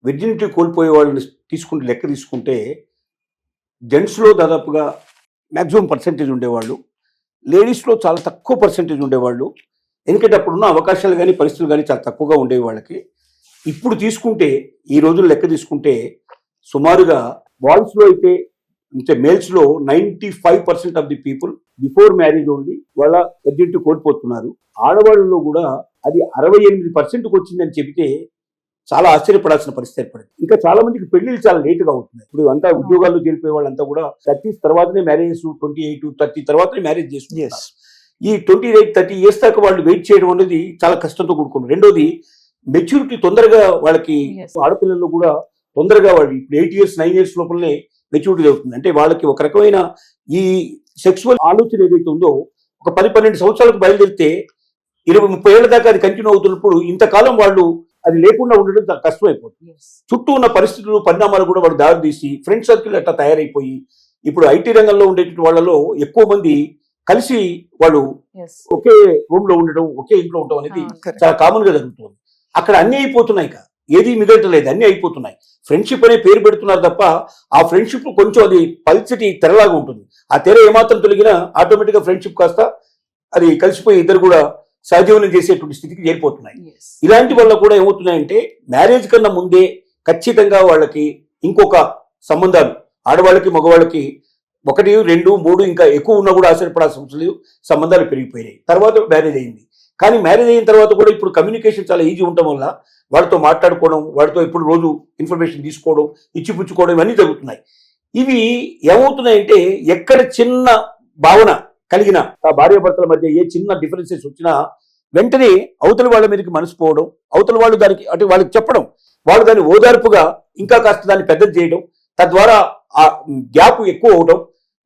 విర్జినిటీ కోల్పోయే వాళ్ళని లెక్క తీసుకుంటే జెంట్స్లో దాదాపుగా మ్యాక్సిమం పర్సెంటేజ్ ఉండేవాళ్ళు, లేడీస్లో చాలా తక్కువ పర్సెంటేజ్ ఉండేవాళ్ళు. ఎందుకంటే అప్పుడున్న అవకాశాలు కానీ పరిస్థితులు కానీ చాలా తక్కువగా ఉండేవి వాళ్ళకి. ఇప్పుడు తీసుకుంటే, ఈ రోజులు లెక్క తీసుకుంటే సుమారుగా బాయ్స్లో అయితే మేల్స్లో 95% of the people before marriage only వాళ్ళ విర్జినిటీ కోల్పోతున్నారు. ఆడవాళ్ళలో కూడా అది 68%కి వచ్చిందని చెబితే చాలా ఆశ్చర్యపడాల్సిన పరిస్థితి ఏర్పడింది. ఇంకా చాలా మందికి పెళ్లిళ్ళు చాలా లేటుగా అవుతున్నాయి. ఇప్పుడు అంతా ఉద్యోగాల్లో చేరిపోయే వాళ్ళంతా కూడా 30 తర్వాతనే మ్యారేజెస్, 28, 30 తర్వాతనే మ్యారేజ్ చేసుకుంటారు. ఈ 28-30 ఇయర్స్ దాకా వాళ్ళు వెయిట్ చేయడం అనేది చాలా కష్టంతో కూడుకున్నారు. రెండోది మెచ్యూరిటీ తొందరగా వాళ్ళకి, Yes. ఆడపిల్లల్లో కూడా తొందరగా వాళ్ళు ఇప్పుడు 8 years 9 years లోపలనే మెచ్యూరిటీ అవుతుంది. అంటే వాళ్ళకి ఒక రకమైన ఈ సెక్సువల్ ఆలోచన ఏదైతే ఉందో ఒక 10-12 సంవత్సరాలకు బయలుదేరితే 20-30 ఏళ్ల దాకా అది కంటిన్యూ అవుతున్నప్పుడు ఇంతకాలం వాళ్ళు అది లేకుండా ఉండడం చాలా కష్టమైపోతుంది. చుట్టూ ఉన్న పరిస్థితులు, పరిణామాలు కూడా వాళ్ళు దారి తీసి ఫ్రెండ్ సర్కిల్ అట్లా తయారైపోయి ఇప్పుడు ఐటీ రంగంలో ఉండేటువంటి వాళ్ళలో ఎక్కువ మంది కలిసి వాళ్ళు ఒకే రూమ్ లో ఉండడం, ఒకే ఇంట్లో ఉండడం అనేది చాలా కామన్ గా జరుగుతుంది. అక్కడ అన్ని అయిపోతున్నాయి. ఏది మిగలటలేదు, అన్నీ అయిపోతున్నాయి. ఫ్రెండ్షిప్ అనే పేరు పెడుతున్నారు తప్ప ఆ ఫ్రెండ్షిప్ కొంచెం అది పల్చటి తెరలాగా ఉంటుంది. ఆ తెర ఏమాత్రం తొలగినా ఆటోమేటిక్గా ఫ్రెండ్షిప్ కాస్త అది కలిసిపోయి ఇద్దరు కూడా సహజీవనం చేసేటువంటి స్థితికి చేరిపోతున్నాయి. ఇలాంటి వల్ల కూడా ఏమవుతున్నాయంటే మ్యారేజ్ కన్నా ముందే ఖచ్చితంగా వాళ్ళకి ఇంకొక సంబంధాలు, ఆడవాళ్ళకి మగవాళ్ళకి 1, 2, 3 ఇంకా ఎక్కువ ఉన్నా కూడా ఆశ్చర్యపడాల్సిన అవసరం లేదు, సంబంధాలు పెరిగిపోయినాయి. తర్వాత మ్యారేజ్ అయింది. కానీ మ్యారేజ్ అయిన తర్వాత కూడా ఇప్పుడు కమ్యూనికేషన్ చాలా ఈజీ ఉండటం వల్ల వాళ్ళతో మాట్లాడుకోవడం, వాళ్ళతో ఇప్పుడు రోజు ఇన్ఫర్మేషన్ తీసుకోవడం, ఇచ్చిపుచ్చుకోవడం ఇవన్నీ జరుగుతున్నాయి. ఇవి ఏమవుతున్నాయంటే ఎక్కడ చిన్న భావన కలిగిన ఆ భార్యాభర్తల మధ్య ఏ చిన్న డిఫరెన్సెస్ వచ్చినా వెంటనే అవతల వాళ్ళ మీదకి మనసు పోవడం, అవతల వాళ్ళు దానికి అంటే వాళ్ళకి చెప్పడం, వాళ్ళు దాన్ని ఓదార్పుగా ఇంకా కాస్త దాన్ని పెద్దది చేయడం, తద్వారా ఆ గ్యాప్ ఎక్కువ అవడం,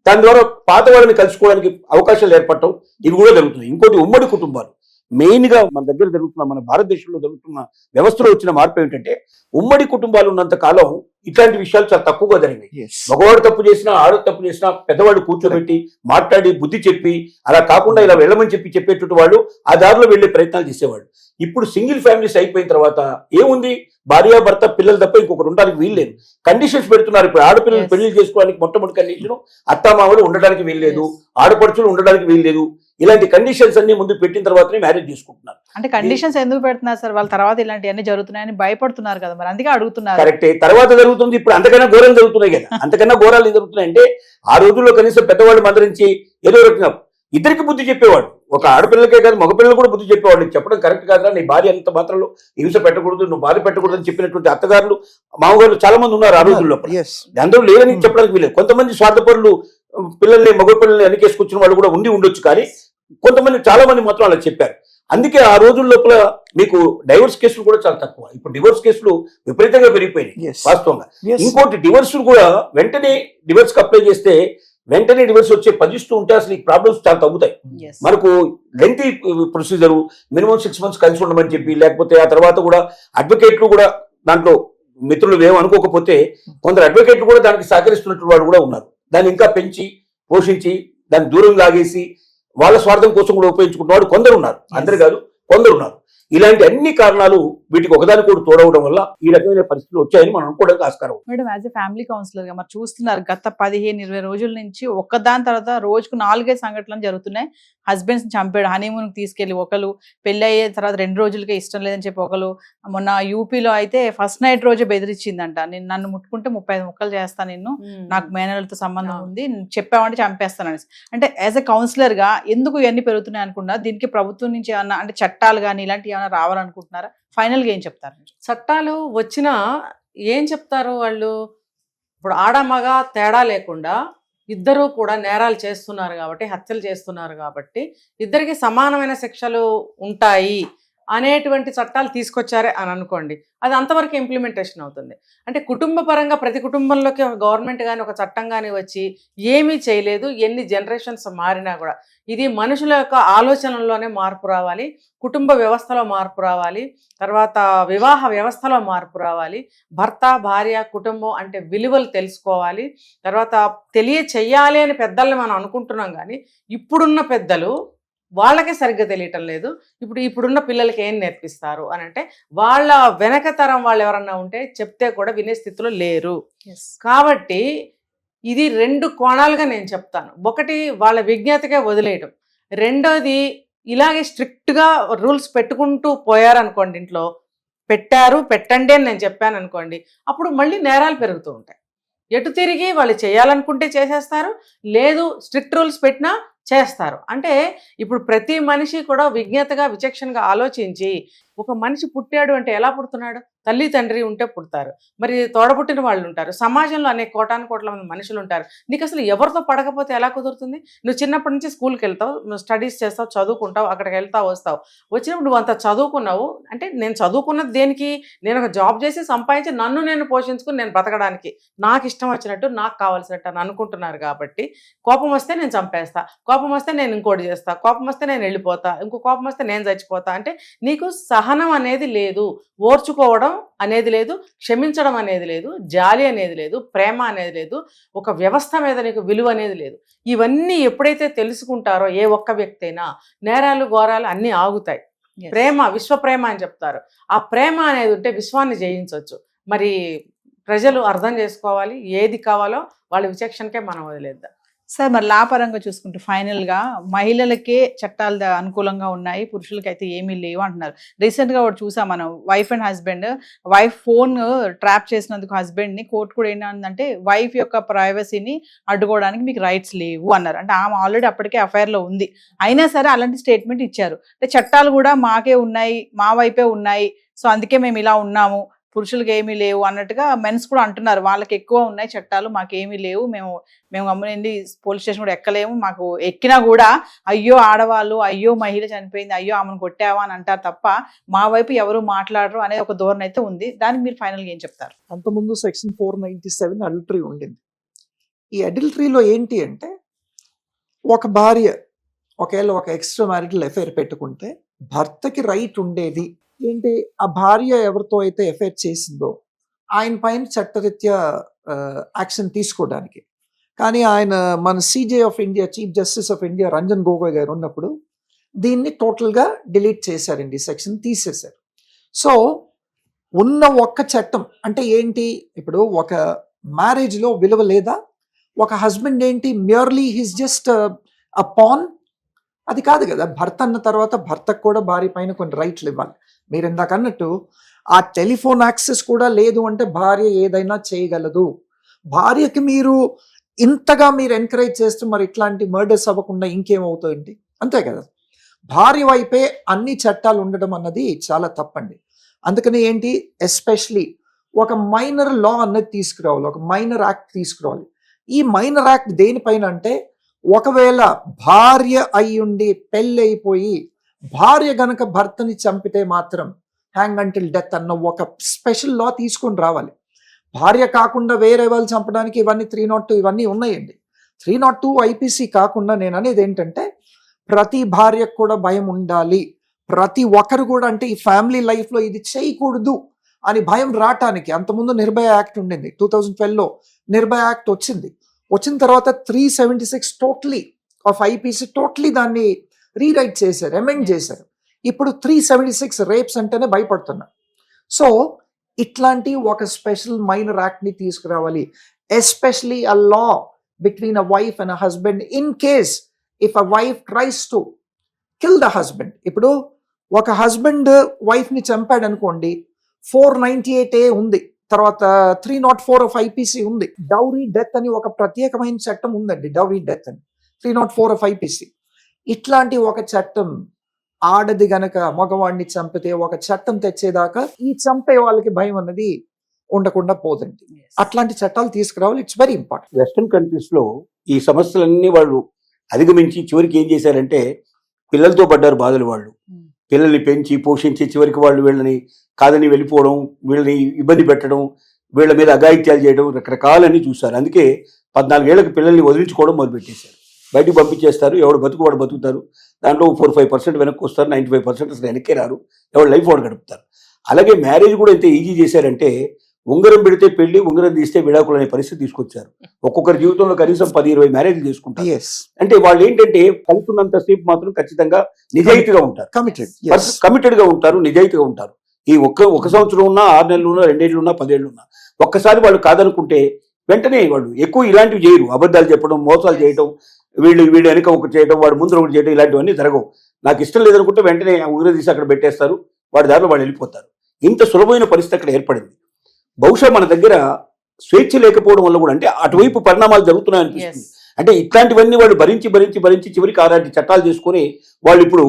దాని ద్వారా పాత వాళ్ళని కలుసుకోవడానికి అవకాశాలు ఏర్పడటం, ఇవి కూడా జరుగుతున్నాయి. ఇంకోటి ఉమ్మడి కుటుంబాలు. మెయిన్గా మన దగ్గర జరుగుతున్న, మన భారతదేశంలో జరుగుతున్న వ్యవస్థలో వచ్చిన మార్పు ఏమిటంటే ఉమ్మడి కుటుంబాలు ఉన్నంత కాలం ఇట్లాంటి విషయాలు చాలా తక్కువగా జరిగినాయి. మగవాడు తప్పు చేసినా, ఆడవాడు తప్పు చేసినా పెద్దవాళ్ళు కూర్చోబెట్టి మాట్లాడి బుద్ధి చెప్పి, అలా కాకుండా ఇలా వెళ్ళమని చెప్పేటువంటి వాళ్ళు ఆ దారిలో వెళ్లే ప్రయత్నాలు చేసేవాళ్ళు. ఇప్పుడు సింగిల్ ఫ్యామిలీస్ అయిపోయిన తర్వాత ఏముంది, భార్యాభర్త పిల్లలు తప్ప ఇంకొకరు ఉండడానికి వీల్లేదు. కండిషన్స్ పెడుతున్నారు. ఇప్పుడు ఆడపిల్లలు పెళ్లి చేసుకోవడానికి మొట్టమొదటి కండిషన్ అత్తామామలు ఉండడానికి వీల్లేదు, ఆడపడుచులు ఉండడానికి వీల్లేదు. ఇలాంటి కండిషన్స్ అన్ని ముందు పెట్టిన తర్వాతనే మ్యారేజ్ చేసుకుంటున్నారు. అంటే కండిషన్స్ ఎందుకు పెడుతున్నారు సార్? వాళ్ళ తర్వాత ఇలాంటివన్నీ జరుగుతున్నాయని భయపడుతున్నారు కదా, మరి అందుకే అడుగుతున్నారు. కరెక్టే, తర్వాత జరుగుతుంది. ఇప్పుడు అంతకన్నా ఘోరం జరుగుతున్నాయి కదా. అంతకన్నా ఘోరాలు జరుగుతున్నాయి అంటే ఆ రోజుల్లో కనీసం పెద్దవాళ్ళు మందరించి ఏదో రకంగా ఇద్దరికి బుద్ధి చెప్పేవాడు. ఒక ఆడపిల్లకే కాదు మగపిల్లలు కూడా బుద్ధి చెప్పేవాడు. చెప్పడం కరెక్ట్ కాదురా, నీ భార్య అంత మాత్రంలో హింస పెట్టకూడదు, నువ్వు బాధ పెట్టకూడదు అని చెప్పినటువంటి అత్తగారులు మామగారులు చాలా మంది ఉన్నారు ఆ రోజుల్లో. అందరూ లేదని చెప్పడానికి వీలేదు. కొంతమంది స్వార్థపరులు పిల్లల్ని, మగ పిల్లల్ని వెనకేసుకొచ్చిన వాళ్ళు కూడా ఉండొచ్చు. కానీ కొంతమంది, చాలా మంది మాత్రం అలా చెప్పారు. అందుకే ఆ రోజుల లోపల మీకు డైవర్స్ కేసులు కూడా చాలా తక్కువ. ఇప్పుడు డివోర్స్ కేసులు విపరీతంగా పెరిగిపోయినాయి వాస్తవంగా. ఇంకోటి, డివోర్స్ కూడా వెంటనే డివోర్స్ కి అప్లై చేస్తే వెంటనే డివోర్స్ వచ్చే పరిస్థితి ఉంటే అసలు ఈ ప్రాబ్లమ్స్ చాలా తగ్గుతాయి. మనకు లెంతీ ప్రొసీజర్, మినిమం 6 months కలిసి ఉండమని చెప్పి, లేకపోతే ఆ తర్వాత కూడా అడ్వకేట్లు కూడా దాంట్లో మిత్రులు ఏమనుకోకపోతే కొందరు అడ్వకేట్లు కూడా దానికి సహకరిస్తున్నట్టు వాళ్ళు కూడా ఉన్నారు. దాన్ని ఇంకా పెంచి పోషించి దాన్ని దూరం లాగేసి వాళ్ళ స్వార్థం కోసం కూడా ఉపయోగించుకున్న వాళ్ళు కొందరు ఉన్నారు. అందరు కాదు, కొందరు ఉన్నారు. ఇలాంటి అన్ని కారణాలు వీటికి ఒకదాని కూడా తోడవడం వల్ల ఈ రకమైన పరిస్థితులు వచ్చాయని మనం అనుకోవడానికి ఆస్కారం. Madam, as a family counsellor గా మరి చూస్తున్నారు, గత 15-20 రోజుల నుంచి ఒక్కదాని తర్వాత రోజుకు 4-5 సంఘటనలు జరుగుతున్నాయి. హస్బెండ్స్ చంపాడు, హనీమూన్ తీసుకెళ్లి ఒకరు, పెళ్లి అయ్యే తర్వాత 2 రోజులకే ఇష్టం లేదని చెప్పి ఒకరు, మొన్న యూపీలో అయితే ఫస్ట్ నైట్ రోజే బెదిరించిందంట, నేను నన్ను ముట్టుకుంటే 35 ముక్కలు చేస్తాను, నిన్ను, నాకు మేనలతో సంబంధం ఉంది, చెప్పామంటే చంపేస్తానని. అంటే యాజ్ ఎ కౌన్సిలర్ గా ఎందుకు ఇవన్నీ పెరుగుతున్నాయి అనుకున్నా, దీనికి ప్రభుత్వం నుంచి ఏమన్నా అంటే చట్టాలు కానీ ఇలాంటివి ఏమైనా రావాలనుకుంటున్నారా? ఫైనల్ గా ఏం చెప్తారు? చట్టాలు వచ్చినా ఏం చెప్తారు వాళ్ళు? ఇప్పుడు ఆడమగ తేడా లేకుండా ఇద్దరూ కూడా నేరాలు చేస్తున్నారు కాబట్టి, హత్యలు చేస్తున్నారు కాబట్టి ఇద్దరికి సమానమైన శిక్షలు ఉంటాయి అనేటువంటి చట్టాలు తీసుకొచ్చారే అని అనుకోండి, అది అంతవరకు ఇంప్లిమెంటేషన్ అవుతుంది. అంటే కుటుంబ పరంగా ప్రతి కుటుంబంలోకి ఒక గవర్నమెంట్ కానీ ఒక చట్టం కానీ వచ్చి ఏమీ చేయలేదు. ఎన్ని జనరేషన్స్ మారినా కూడా ఇది మనుషుల యొక్క ఆలోచనల్లోనే మార్పు రావాలి, కుటుంబ వ్యవస్థలో మార్పు రావాలి, తర్వాత వివాహ వ్యవస్థలో మార్పు రావాలి, భర్త భార్య కుటుంబం అంటే విలువలు తెలుసుకోవాలి, తర్వాత తెలియచెయ్యాలి అని పెద్దల్ని మనం అనుకుంటున్నాం. కానీ ఇప్పుడున్న పెద్దలు వాళ్ళకే సరిగ్గా తెలియటం లేదు. ఇప్పుడున్న పిల్లలకి ఏం నేర్పిస్తారు అని అంటే, వాళ్ళ వెనక తరం వాళ్ళు ఎవరన్నా ఉంటే చెప్తే కూడా వినే స్థితిలో లేరు. కాబట్టి ఇది 2 కోణాలుగా నేను చెప్తాను. ఒకటి, వాళ్ళ విజ్ఞతకే వదిలేయడం. రెండోది, ఇలాగే స్ట్రిక్ట్గా రూల్స్ పెట్టుకుంటూ పోయారనుకోండి, ఇంట్లో పెట్టండి అని నేను చెప్పాను అనుకోండి, అప్పుడు మళ్ళీ నేరాలు పెరుగుతూ ఉంటాయి. ఎటు తిరిగి వాళ్ళు చేయాలనుకుంటే చేసేస్తారు, లేదు స్ట్రిక్ట్ రూల్స్ పెట్టినా చేస్తారు. అంటే ఇప్పుడు ప్రతి మనిషి కూడా విజ్ఞతగా విచక్షణగా ఆలోచించి, ఒక మనిషి పుట్టాడు అంటే ఎలా పుడుతున్నాడు? తల్లి తండ్రి ఉంటే పుడతారు, మరి తోడబుట్టిన వాళ్ళు ఉంటారు, సమాజంలో అనేక కోటాను మంది మనుషులు ఉంటారు. నీకు అసలు ఎవరితో పడకపోతే ఎలా కుదురుతుంది? నువ్వు చిన్నప్పటి నుంచి స్కూల్కి వెళ్తావు, నువ్వు స్టడీస్ చేస్తావు, చదువుకుంటావు, అక్కడికి వెళ్తావు వస్తావు. వచ్చినప్పుడు నువ్వు అంత చదువుకున్నావు అంటే, నేను చదువుకున్నది దేనికి? నేను ఒక జాబ్ చేసి సంపాదించి నన్ను నేను పోషించుకుని నేను బ్రతకడానికి, నాకు ఇష్టం వచ్చినట్టు నాకు కావాల్సినట్టు అని అనుకుంటున్నారు. కాబట్టి కోపం వస్తే నేను చంపేస్తా, కోపం వస్తే నేను ఇంకోటి చేస్తా, కోపం వస్తే నేను వెళ్ళిపోతా, ఇంకో కోపం వస్తే నేను చచ్చిపోతా. అంటే నీకు సహనం అనేది లేదు, ఓర్చుకోవడం అనేది లేదు, క్షమించడం అనేది లేదు, జాలి అనేది లేదు, ప్రేమ అనేది లేదు, ఒక వ్యవస్థ మీద నీకు విలువ అనేది లేదు. ఇవన్నీ ఎప్పుడైతే తెలుసుకుంటారో ఏ ఒక్క వ్యక్తి అయినా నేరాలు ఘోరాలు అన్నీ ఆగుతాయి. Yes. ప్రేమ విశ్వ ప్రేమ అని చెప్తారు. ఆ ప్రేమ అనేది ఉంటే విశ్వాన్ని జయించవచ్చు. మరి ప్రజలు అర్థం చేసుకోవాలి, ఏది కావాలో వాళ్ళ విచక్షణకే మనం వదిలేద్దాం. సార్, మరి లాపరంగా చూసుకుంటే ఫైనల్ గా మహిళలకే చట్టాలు అనుకూలంగా ఉన్నాయి, పురుషులకి అయితే ఏమీ లేవు అంటున్నారు. రీసెంట్ గా ఒకటి చూసాం మనం, wife and husband, wife phone trap చేసినందుకు హస్బెండ్ ని కోర్టు కూడా ఏంటంటే వైఫ్ యొక్క ప్రైవసీని అడ్డుకోవడానికి మీకు రైట్స్ లేవు అన్నారు. అంటే ఆమె ఆల్రెడీ అప్పటికే అఫైర్ లో ఉంది, అయినా సరే అలాంటి స్టేట్మెంట్ ఇచ్చారు. అంటే చట్టాలు కూడా మాకే ఉన్నాయి, మా వైపే ఉన్నాయి, సో అందుకే మేము ఇలా ఉన్నాము, పురుషులకు ఏమీ లేవు అన్నట్టుగా మెన్స్ కూడా అంటున్నారు. వాళ్ళకి ఎక్కువ ఉన్నాయి చట్టాలు, మాకేమీ లేవు, మేము గమ్మునండి పోలీస్ స్టేషన్ కూడా ఎక్కలేము, మాకు ఎక్కినా కూడా అయ్యో ఆడవాళ్ళు, అయ్యో మహిళ చనిపోయింది, అయ్యో ఆమెను కొట్టావా అని అంటారు తప్ప మా వైపు ఎవరు మాట్లాడరు అనే ఒక ధోరణి అయితే ఉంది. దానికి మీరు ఫైనల్గా ఏం చెప్తారు? అంతకుముందు సెక్షన్ 497 అడల్టరీ ఉండింది. ఈ అడల్టరీలో ఏంటి అంటే, ఒక భార్య ఒకవేళ ఒక ఎక్స్ట్రా మ్యారిటల్ అఫైర్ పెట్టుకుంటే భర్తకి రైట్ ఉండేది ఏంటి, ఆ భార్య ఎవరితో అయితే ఎఫైర్ చేసిందో ఆయన పైన చట్టరీత్యా యాక్షన్ తీసుకోవడానికి. కానీ ఆయన మన CJ of India, chief justice of India Ranjan Gogoi గారు ఉన్నప్పుడు దీన్ని టోటల్గా డిలీట్ చేశారండి, సెక్షన్ తీసేశారు. సో ఉన్న ఒక్క చట్టం అంటే ఏంటి, ఇప్పుడు ఒక మ్యారేజ్లో విలువ లేదా, ఒక హస్బెండ్ ఏంటి మ్యూర్లీ హిస్ జస్ట్ అ పాన్, అది కాదు కదా. భర్త అన్న తర్వాత భర్తకు కూడా భార్య పైన కొన్ని రైట్లు ఇవ్వాలి. మీరు ఇందాక అన్నట్టు ఆ టెలిఫోన్ యాక్సెస్ కూడా లేదు అంటే భార్య ఏదైనా చేయగలదు. భార్యకి మీరు ఇంతగా మీరు ఎంకరేజ్ చేస్తే మరి ఇట్లాంటి మర్డర్స్ అవ్వకుండా ఇంకేమవుతాయండి, అంతే కదా. భార్య వైపే అన్ని చట్టాలు ఉండడం అన్నది చాలా తప్పండి. అందుకని ఏంటి, ఎస్పెషలీ ఒక మైనర్ లా అన్నది తీసుకురావాలి, ఒక మైనర్ యాక్ట్ తీసుకురావాలి. ఈ మైనర్ యాక్ట్ దేనిపైన అంటే, ఒకవేళ భార్య అయ్యుండి పెళ్ళి అయిపోయి భార్య గనక భర్తని చంపితే మాత్రం హ్యాంగ్ అంటిల్ డెత్ అన్న ఒక స్పెషల్ లా తీసుకొని రావాలి. భార్య కాకుండా వేరే వాళ్ళు చంపడానికి ఇవన్నీ 302 ఇవన్నీ ఉన్నాయండి. 302 ఐపీసీ కాకుండా నేను అనేది ఏంటంటే, ప్రతి భార్యకు కూడా భయం ఉండాలి. ప్రతి ఒక్కరు కూడా అంటే ఈ ఫ్యామిలీ లైఫ్లో ఇది చేయకూడదు అని భయం రావటానికి. అంతకుముందు నిర్భయ యాక్ట్ ఉండింది, 2012లో నిర్భయ యాక్ట్ వచ్చింది. వచ్చిన తర్వాత 376 టోటలీ ఆఫ్ ఐపీసీ టోటలీ దాన్ని రీరైట్ చేశారు, అమెండ్ చేశారు. ఇప్పుడు 376 రేప్స్ అంటేనే భయపడుతున్నారు. సో ఇట్లాంటి ఒక స్పెషల్ మైనర్ యాక్ట్ని తీసుకురావాలి. Especially a law between a wife and a husband in case if a wife tries to kill the husband. ఇప్పుడు ఒక హస్బెండ్ వైఫ్ని చంపాడు అనుకోండి, 498A ఉంది, తర్వాత 304 ఆఫ్ ఐపీసీ ఉంది. డౌరీ డెత్ అని ఒక ప్రత్యేకమైన చట్టం ఉందండి, డౌరీ డెత్ అని 304 ఆఫ్ ఐపీసీ. ఇట్లాంటి ఒక చట్టం ఆడది గనక మగవాడిని చంపితే ఒక చట్టం తెచ్చేదాకా ఈ చంపే వాళ్ళకి భయం అన్నది ఉండకుండా పోదండి. అట్లాంటి చట్టాలు తీసుకురావాలి, it's very important. Western countries లో ఈ సమస్యలన్నీ వాళ్ళు అధిగమించి చివరికి ఏం చేశారంటే, పిల్లలతో పడ్డారు బాధలు. వాళ్ళు పిల్లల్ని పెంచి పోషించి చివరికి వాళ్ళు వీళ్ళని కాదని వెళ్ళిపోవడం, వీళ్ళని ఇబ్బంది పెట్టడం, వీళ్ళ మీద అఘాయిత్యాలు చేయడం, రకరకాలన్నీ చూశారు. అందుకే 14 ఏళ్లకు పిల్లల్ని వదిలించుకోవడం మొదలుపెట్టేశారు. బయటకు పంపించేస్తారు, ఎవడు బతుకు వాడు బతుకుతారు, దాంట్లో 4-5% వెనక్కి వస్తారు, 95% అసలు వెనక్కే రారు, ఎవడు లైఫ్ వాడు గడుపుతారు. అలాగే మ్యారేజ్ కూడా ఎంత ఈజీ చేశారంటే, ఉంగరం పెడితే పెళ్లి, ఉంగరం తీస్తే విడాకులు అనే పరిస్థితి తీసుకొచ్చారు. ఒక్కొక్కరి జీవితంలో కనీసం 10-20 మ్యారేజ్లు చేసుకుంటారు. అంటే వాళ్ళు ఏంటంటే కలుపుకున్నంత సేపు మాత్రం ఖచ్చితంగా నిజాయితీగా ఉంటారు, కమిటెడ్ గా ఉంటారు, నిజాయితీగా ఉంటారు. ఈ ఒక సంవత్సరం ఉన్నా, 6 నెలలు ఉన్నా, 2 ఏళ్ళు ఉన్నా, 10 ఏళ్ళు ఉన్నా, ఒక్కసారి వాళ్ళు కాదనుకుంటే వెంటనే వాళ్ళు ఎక్కువ ఇలాంటివి చేయరు. అబద్ధాలు చెప్పడం, మోసాలు చేయడం, వీళ్ళు వెనక ఒకటి చేయడం, వాడు ముందు ఒకటి చేయడం, ఇలాంటివన్నీ జరగవు. నాకు ఇష్టం లేదనుకుంటే వెంటనే ఉంగరం తీసి అక్కడ పెట్టేస్తారు, వాడి దారిలో వాళ్ళు వెళ్ళిపోతారు. ఇంత సులభమైన పరిస్థితి అక్కడ ఏర్పడింది. బహుశా మన దగ్గర స్వేచ్ఛ లేకపోవడం వల్ల కూడా, అంటే అటువైపు పరిణామాలు జరుగుతున్నాయి అనిపిస్తుంది. అంటే ఇట్లాంటివన్నీ వాళ్ళు భరించి చివరికి అలాంటి చట్టాలు చేసుకొని వాళ్ళు ఇప్పుడు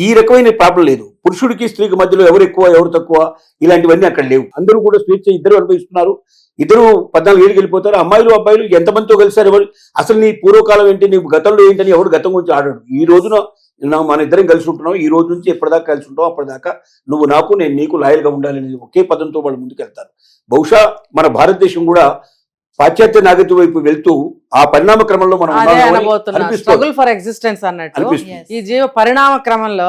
ఈ రకమైన ప్రాబ్లం లేదు. పురుషుడికి స్త్రీకి మధ్యలో ఎవరు ఎక్కువ ఎవరు తక్కువ ఇలాంటివన్నీ అక్కడ లేవు. అందరూ కూడా స్వేచ్ఛ ఇద్దరు అనుభవిస్తున్నారు. ఇద్దరు 14 ఏళ్ళకి వెళ్ళిపోతారు. అమ్మాయిలు అబ్బాయిలు ఎంతమందితో కలిసారు, ఎవరు అసలు నీ పూర్వకాలం ఏంటి, నీ గతంలో ఏంటని ఎవరు గతం గురించి ఆడాడు. ఈ రోజున మన ఇద్దరం కలిసి ఉంటున్నాం, ఈ రోజు నుంచి ఎప్పటిదాకా కలిసి ఉంటాం, అప్పటిదాకా నువ్వు నాకు నేను నీకు లాయల్గా ఉండాలని ఒకే పదంతో వాళ్ళు ముందుకు వెళ్తారు. బహుశా మన భారతదేశం కూడా పాశ్చాత్య నాగరికత వైపు వెళ్తూ ఆ పరిణామ క్రమంలో మనం స్ట్రగుల్ ఫర్ ఎగ్జిస్టెన్స్ అన్నట్టు ఈ జీవ పరిణామ క్రమంలో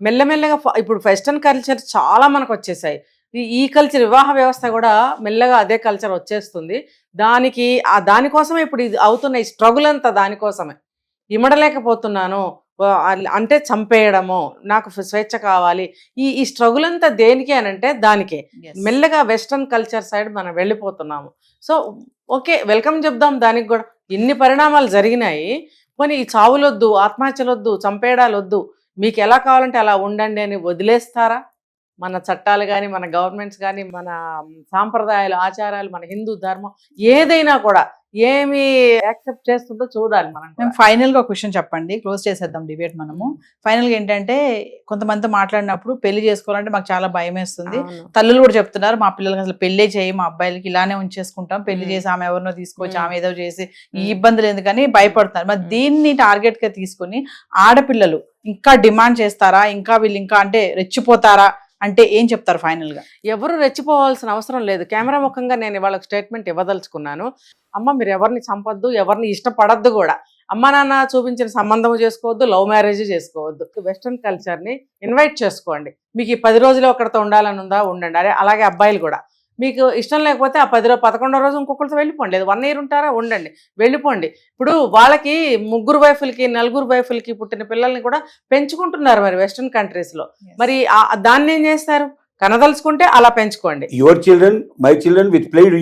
మెల్లమెల్లగా ఇప్పుడు వెస్టర్న్ కల్చర్ చాలా మనకు వచ్చేసాయి. ఈ కల్చర్, వివాహ వ్యవస్థ కూడా మెల్లగా అదే కల్చర్ వచ్చేస్తుంది. దానికోసమే ఇప్పుడు ఇది అవుతున్న ఈ స్ట్రగుల్ అంతా దానికోసమే. ఇమడలేకపోతున్నాను, అంటే చంపేయడము, నాకు స్వేచ్ఛ కావాలి, ఈ స్ట్రగుల్ అంతా దేనికి అని అంటే దానికే. మెల్లగా వెస్ట్రన్ కల్చర్ సైడ్ మనం వెళ్ళిపోతున్నాము. సో ఓకే, వెల్కమ్ చెప్దాం దానికి కూడా. ఇన్ని పరిణామాలు జరిగినాయి, పోనీ ఈ చావులొద్దు, ఆత్మహత్యలొద్దు, చంపేయడాలొద్దు, మీకు ఎలా కావాలంటే అలా ఉండండి అని వదిలేస్తారా? మన చట్టాలు కానీ, మన గవర్నమెంట్స్ కానీ, మన సాంప్రదాయాలు, ఆచారాలు, మన హిందూ ధర్మం ఏదైనా కూడా ఏమి యాక్సెప్ట్ చేస్తుందో చూడాలి మనం. మేము ఫైనల్ గా క్వశ్చన్ చెప్పండి, క్లోజ్ చేసేద్దాం డిబేట్ మనము. ఫైనల్ గా ఏంటంటే, కొంతమంది మాట్లాడినప్పుడు పెళ్లి చేసుకోవాలంటే మాకు చాలా భయం వేస్తుంది. తల్లులు కూడా చెప్తున్నారు, మా పిల్లలకి అసలు పెళ్లి చేయి, మా అబ్బాయిలకి ఇలానే ఉంచేసుకుంటాం, పెళ్లి చేసి ఆమె ఎవరినో తీసుకొచ్చి ఆమె ఏదో చేసి ఈ ఇబ్బందులు ఎందుకని భయపడుతున్నారు. మరి దీన్ని టార్గెట్ గా తీసుకుని ఆడపిల్లలు ఇంకా డిమాండ్ చేస్తారా, ఇంకా వీళ్ళు ఇంకా అంటే రెచ్చిపోతారా అంటే ఏం చెప్తారు ఫైనల్ గా? ఎవరు రెచ్చిపోవాల్సిన అవసరం లేదు. కెమెరా ముఖంగా నేను ఇవాళ స్టేట్మెంట్ ఇవ్వదలుచుకున్నాను. అమ్మ, మీరు ఎవరిని చంపొద్దు, ఎవరిని ఇష్టపడద్దు కూడా. అమ్మ నాన్న చూపించిన సంబంధం చేసుకోవద్దు, లవ్ మ్యారేజ్ చేసుకోవద్దు. వెస్ట్రన్ కల్చర్ని ఇన్వైట్ చేసుకోండి. మీకు ఈ 10 రోజులు ఒకరితో ఉండాలని ఉందా, ఉండండి. అరే అలాగే అబ్బాయిలు కూడా మీకు ఇష్టం లేకపోతే ఆ 11వ రోజు ఇంకొకరితో వెళ్ళిపోండి. లేదు 1 year ఉంటారా, ఉండండి, వెళ్ళిపోండి. ఇప్పుడు వాళ్ళకి 3 వైఫులకి 4 వైఫులకి పుట్టిన పిల్లల్ని కూడా పెంచుకుంటున్నారు మరి వెస్ట్రన్ కంట్రీస్లో. మరి దాన్ని ఏం చేస్తారు? కనదలుచుకుంటే అలా పెంచుకోండి. Your children, my children with played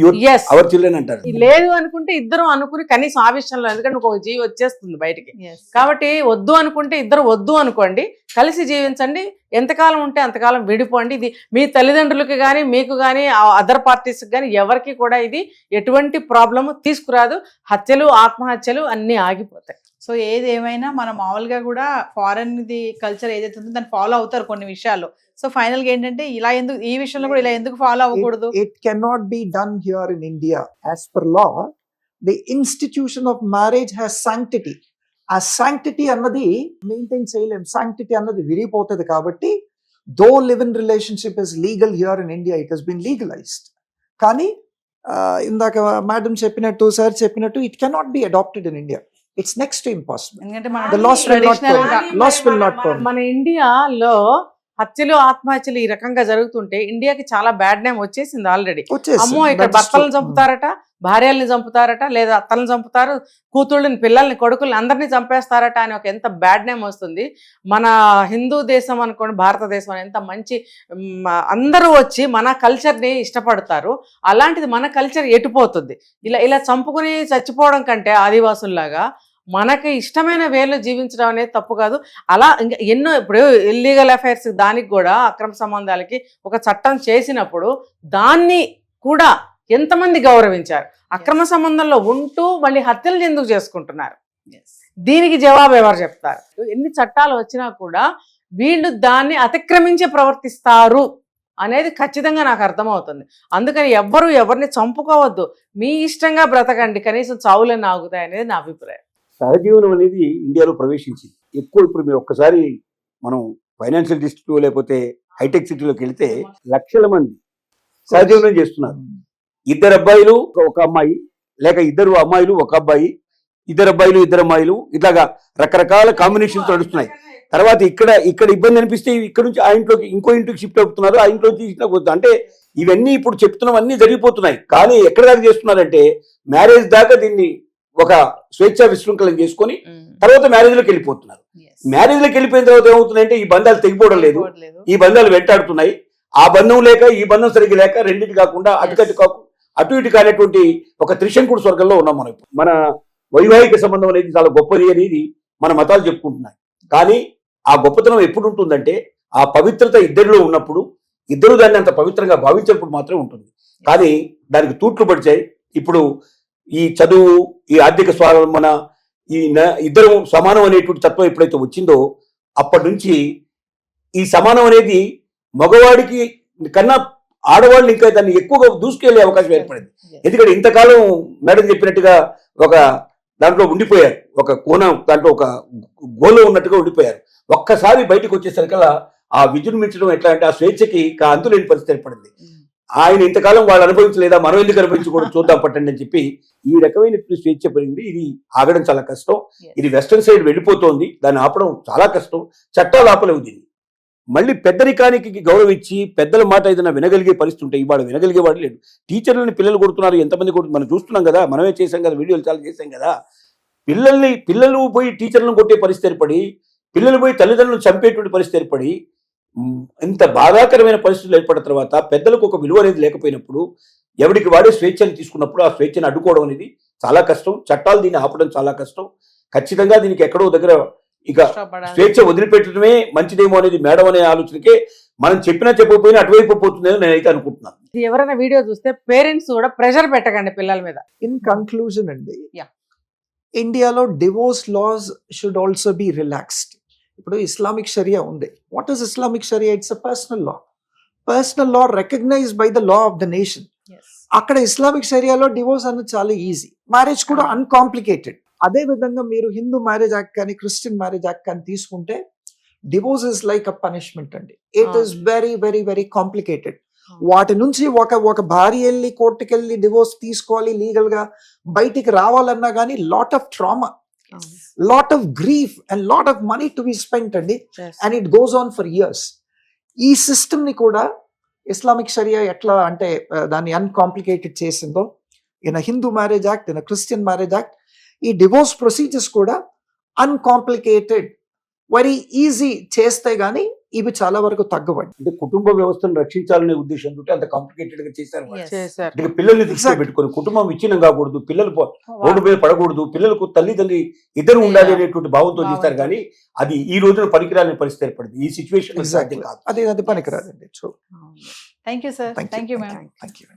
our children అంటారు. లేదు అనుకుంటే ఇద్దరు అనుకుని కనీసం ఆ విషయంలో, ఎందుకంటే ఒక జీవి వచ్చేస్తుంది బయటికి. కాబట్టి వద్దు అనుకుంటే ఇద్దరు వద్దు అనుకోండి, కలిసి జీవించండి. ఎంతకాలం ఉంటే అంతకాలం విడిపోండి. ఇది మీ తల్లిదండ్రులకి కానీ, మీకు కానీ, అదర్ పార్టీస్కి కానీ ఎవరికి కూడా ఇది ఎటువంటి ప్రాబ్లము తీసుకురాదు. హత్యలు, ఆత్మహత్యలు అన్నీ ఆగిపోతాయి. సో ఏది ఏమైనా మనం మామూలుగా కూడా ఫారెన్ ది కల్చర్ ఏదైతే ఉందో దాన్ని ఫాలో అవుతారు కొన్ని విషయాల్లో. సో ఫైనల్ గా ఏంటంటే, ఇలా ఎందుకు ఈ విషయంలో కూడా ఇలా ఎందుకు ఫాలో అవ్వకూడదు? It cannot be done here in India. As per law, the institution of marriage has sanctity. ఆ sanctity అన్నది మెయింటైన్ చేయలేం. sanctity అన్నది విరిగిపోతుంది. కాబట్టి though live in relationship is legal here in India, it has been legalized. కానీ ఇందాక madam చెప్పినట్టు, sir చెప్పినట్టు, it cannot be adapted in India. It's next to impossible. ఎందుకంటే The laws will not permit. మన ఇండియాలో హత్యలు, ఆత్మహత్యలు ఈ రకంగా జరుగుతుంటే ఇండియాకి చాలా బ్యాడ్ నేమ్ వచ్చేసింది ఆల్రెడీ. అమ్మో, ఇక్కడ భర్తలను చంపుతారట, భార్యల్ని చంపుతారట, లేదా అత్తలను చంపుతారు, కూతుళ్ళని, పిల్లల్ని, కొడుకుల్ని అందరినీ చంపేస్తారట అని ఒక ఎంత బ్యాడ్ నేమ్ వస్తుంది. మన హిందూ దేశం అనుకోండి, భారతదేశం అని ఎంత మంచి, అందరూ వచ్చి మన కల్చర్ని ఇష్టపడతారు. అలాంటిది మన కల్చర్ ఎటుపోతుంది? ఇలా చంపుకుని చచ్చిపోవడం కంటే ఆదివాసుల్లాగా మనకి ఇష్టమైన వేలో జీవించడం అనేది తప్పు కాదు. అలా ఇంకా ఎన్నో, ఇప్పుడు ఇల్లీగల్ అఫైర్స్ దానికి కూడా, అక్రమ సంబంధాలకి ఒక చట్టం చేసినప్పుడు దాన్ని కూడా ఎంతమంది గౌరవించారు? అక్రమ సంబంధంలో ఉంటూ మళ్ళీ హత్యలు ఎందుకు చేసుకుంటున్నారు? దీనికి జవాబు ఎవరు చెప్తారు? ఎన్ని చట్టాలు వచ్చినా కూడా వీళ్ళు దాన్ని అతిక్రమించి ప్రవర్తిస్తారు అనేది ఖచ్చితంగా నాకు అర్థమవుతుంది. అందుకని ఎవ్వరు ఎవరిని చంపుకోవద్దు, మీ ఇష్టంగా బ్రతకండి, కనీసం చావులను ఆగుతాయి అనేది నా అభిప్రాయం. సహజీవనం అనేది ఇండియాలో ప్రవేశించింది ఎక్కువ. ఇప్పుడు మీరు ఒక్కసారి మనం ఫైనాన్షియల్ డిస్ట్రిక్ట్ లేకపోతే హైటెక్ సిటీలోకి వెళ్తే లక్షల మంది సహజీవనం చేస్తున్నారు. 2 అబ్బాయిలు ఒక అమ్మాయి, లేక 2 అమ్మాయిలు ఒక అబ్బాయి, 2 అబ్బాయిలు 2 అమ్మాయిలు, ఇట్లాగా రకరకాల కాంబినేషన్స్ నడుస్తున్నాయి. తర్వాత ఇక్కడ ఇబ్బంది అనిపిస్తే ఇక్కడ నుంచి ఆ ఇంట్లోకి ఇంకో ఇంటికి షిఫ్ట్ అవుతున్నారు, ఆ ఇంట్లో నుంచి. అంటే ఇవన్నీ ఇప్పుడు చెప్తున్నవన్నీ జరిగిపోతున్నాయి. కానీ ఎక్కడ దాకా చేస్తున్నారంటే, మ్యారేజ్ దాకా దీన్ని ఒక స్వేచ్ఛా విశృంఖలం చేసుకొని తర్వాత మ్యారేజ్లోకి వెళ్ళిపోతున్నారు. మ్యారేజ్లోకి వెళ్ళిపోయిన తర్వాత ఏమవుతుందంటే, ఈ బంధాలు తెగిపోవడం లేదు, ఈ బంధాలు వెంటాడుతున్నాయి. ఆ బంధం లేక ఈ బంధం సరిగ్గా లేక రెండింటి కాకుండా అటు ఇటు కానటువంటి ఒక త్రిశంకుడు స్వర్గంలో ఉన్నాం మనం. మన వైవాహిక సంబంధం అనేది చాలా గొప్పది అనేది మన మతాలు చెప్పుకుంటున్నాయి. కానీ ఆ గొప్పతనం ఎప్పుడు ఉంటుందంటే, ఆ పవిత్రత ఇద్దరిలో ఉన్నప్పుడు, ఇద్దరు దాన్ని అంత పవిత్రంగా భావించినప్పుడు మాత్రమే ఉంటుంది. కానీ దానికి తూట్లు పడిచాయి. ఇప్పుడు ఈ చదువు, ఈ ఆర్థిక స్వావలంబన, ఇద్దరు సమానం అనేటువంటి తత్వం ఎప్పుడైతే వచ్చిందో అప్పటి నుంచి ఈ సమానం అనేది మగవాడికి కన్నా ఆడవాళ్ళు ఇంకా దాన్ని ఎక్కువగా దూసుకెళ్లే అవకాశం ఏర్పడింది. ఎందుకంటే ఇంతకాలం మేడం చెప్పినట్టుగా ఒక దాంట్లో ఉండిపోయారు, ఒక కోణం దాంట్లో ఒక గోలో ఉన్నట్టుగా ఉండిపోయారు. ఒక్కసారి బయటకు వచ్చేసరికల్లా ఆ విజృంభించడం ఎట్లా అంటే, ఆ స్వేచ్ఛకి అంతులేని పరిస్థితి ఏర్పడింది. ఆయన ఇంతకాలం వాళ్ళు అనుభవించలేదా, మనం ఎందుకు అనుభవించకూడదు, చూద్దాం పట్టండి అని చెప్పి ఈ రకమైన స్వేచ్ఛ పెరిగింది. ఇది ఆగడం చాలా కష్టం. ఇది వెస్టర్న్ సైడ్ వెళ్ళిపోతోంది, దాన్ని ఆపడం చాలా కష్టం. చట్టాలు ఆపలేవు దీన్ని. మళ్ళీ పెద్దరికానికి గౌరవం ఇచ్చి పెద్దల మాట ఏదైనా వినగలిగే పరిస్థితి ఉంటే ఇవాళ వినగలిగేవాడు లేడు. టీచర్లని పిల్లలు కొడుతున్నారు, ఎంతమంది కొడుతున్నారు మనం చూస్తున్నాం కదా, మనమే చేసాం కదా, వీడియోలు చాలా చేసాం కదా. పిల్లలు పోయి టీచర్లను కొట్టే పరిస్థితి ఏర్పడి పిల్లలు పోయి తల్లిదండ్రులను చంపేటువంటి పరిస్థితి ఏర్పడి ఇంత బాధాకరమైన పరిస్థితులు ఏర్పడిన తర్వాత పెద్దలకు ఒక విలువ అనేది లేకపోయినప్పుడు ఎవరికి వాడే స్వేచ్ఛను తీసుకున్నప్పుడు ఆ స్వేచ్ఛను అడ్డుకోవడం అనేది చాలా కష్టం. చట్టాలు దీన్ని ఆపడం చాలా కష్టం. ఖచ్చితంగా దీనికి ఎక్కడో దగ్గర ఇక స్వేచ్ఛ వదిలిపెట్టడమే మంచిదేమో అనేది మేడం అనే ఆలోచనకే మనం చెప్పినా చెప్పకపోయినా అటువైపు పోతుందని నేనైతే అనుకుంటున్నాను. ఎవరైనా వీడియో చూస్తే పేరెంట్స్ కూడా ప్రెషర్ పెట్టకండి పిల్లల మీద. ఇన్ కన్క్లూజన్ అండి, Yeah. ఇండియాలో divorce laws should also be relaxed. ఇప్పుడు ఇస్లామిక్ షరియా ఉంది. What is Islamic sharia? It's a personal law. Personal law recognized by the law of the nation. అక్కడ ఇస్లామిక్ షరియాలో డివోర్స్ అన్నది చాలా ఈజీ, మ్యారేజ్ కూడా అన్కాంప్లికేటెడ్. అదే విధంగా మీరు హిందూ మ్యారేజ్ యాక్ట్ కానీ క్రిస్టియన్ మ్యారేజ్ యాక్ట్ కానీ తీసుకుంటే divorce is like a punishment అండి. It is very very very complicated. వాటి నుంచి ఒక భార్య వెళ్ళి కోర్టుకి వెళ్ళి డివోర్స్ తీసుకోవాలి లీగల్ గా, బయటికి రావాలన్నా కానీ lot of trauma, lot of grief and lot of money to be spent అండి. And it goes on for years. ఈ సిస్టమ్ ని కూడా ఇస్లామిక్ షరియా ఎట్లా అంటే దాన్ని అన్కాంప్లికేటెడ్ చేసిందో, in Hindu marriage act, in Christian marriage act, ఈ డివోర్స్ ప్రొసీజర్స్ కూడా అన్కాంప్లికేటెడ్, వెరీ ఈజీ చేస్తే గానీ ఇవి చాలా వరకు తగ్గవండి. అంటే కుటుంబ వ్యవస్థను రక్షించాలనే ఉద్దేశంతో అంత కాంప్లికేటెడ్ గా చేశారు వాళ్ళు. చేశారు. అంటే పిల్లల్ని దృష్టిలో పెట్టుకొని కుటుంబం విచ్ఛిన్నం కాకూడదు, పిల్లలు రోడ్డు మీద పడకూడదు, పిల్లలకు తల్లిదండ్రి ఇద్దరు ఉండాలి అనేటువంటి భావంతో చేశారు. కానీ అది ఈ రోజున పనికిరాని పరిస్థితి ఏర్పడింది. ఈ సిచ్యువేషన్ ఎగ్జాక్ట్లీ అది పనికిరాదండి. Thank you sir. Thank you ma'am. Thank you.